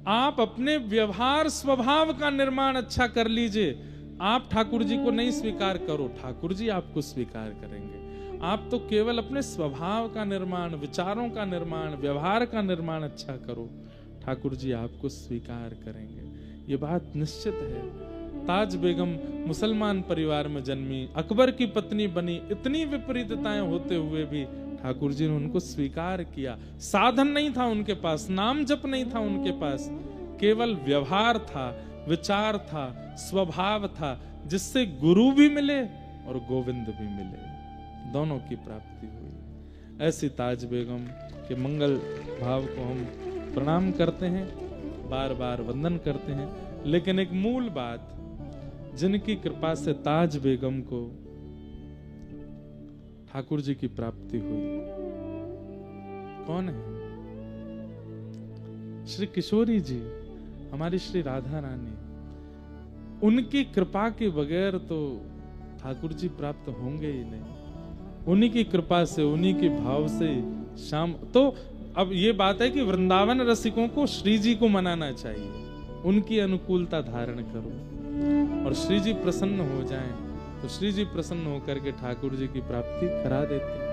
आप अपने व्यवहार स्वभाव का निर्माण अच्छा कर लीजिए। आप ठाकुर जी को नहीं स्वीकार करो, ठाकुर जी आपको स्वीकार करेंगे। आप तो केवल अपने स्वभाव का निर्माण, विचारों का निर्माण, व्यवहार का निर्माण अच्छा करो, ठाकुर जी आपको स्वीकार करेंगे। ये बात निश्चित है। ताज बेगम मुसलमान परिवार में जन्मी, अकबर की पत्नी बनी, इतनी विपरीतताएं होते हुए भी ठाकुर जी ने उनको स्वीकार किया। साधन नहीं था उनके पास, नाम जप नहीं था उनके पास, केवल व्यवहार था, विचार था, स्वभाव था, जिससे गुरु भी मिले और गोविंद भी मिले। दोनों की प्राप्ति हुई। ऐसी ताज बेगम के मंगल भाव को हम प्रणाम करते हैं, बार बार वंदन करते हैं। लेकिन एक मूल बात, जिनकी कृपा से ताज बेगम को ठाकुर जी की प्राप्ति हुई, कौन है? श्री किशोरी जी, हमारी श्री राधा रानी। उनकी कृपा के बगैर तो ठाकुर जी प्राप्त होंगे ही नहीं। उन्हीं की कृपा से, उन्हीं के भाव से शाम। तो अब ये बात है कि वृंदावन रसिकों को श्री जी को मनाना चाहिए, उनकी अनुकूलता धारण करो और श्री जी प्रसन्न हो जाएं, तो श्री जी प्रसन्न होकर के ठाकुर जी की प्राप्ति करा देते हैं।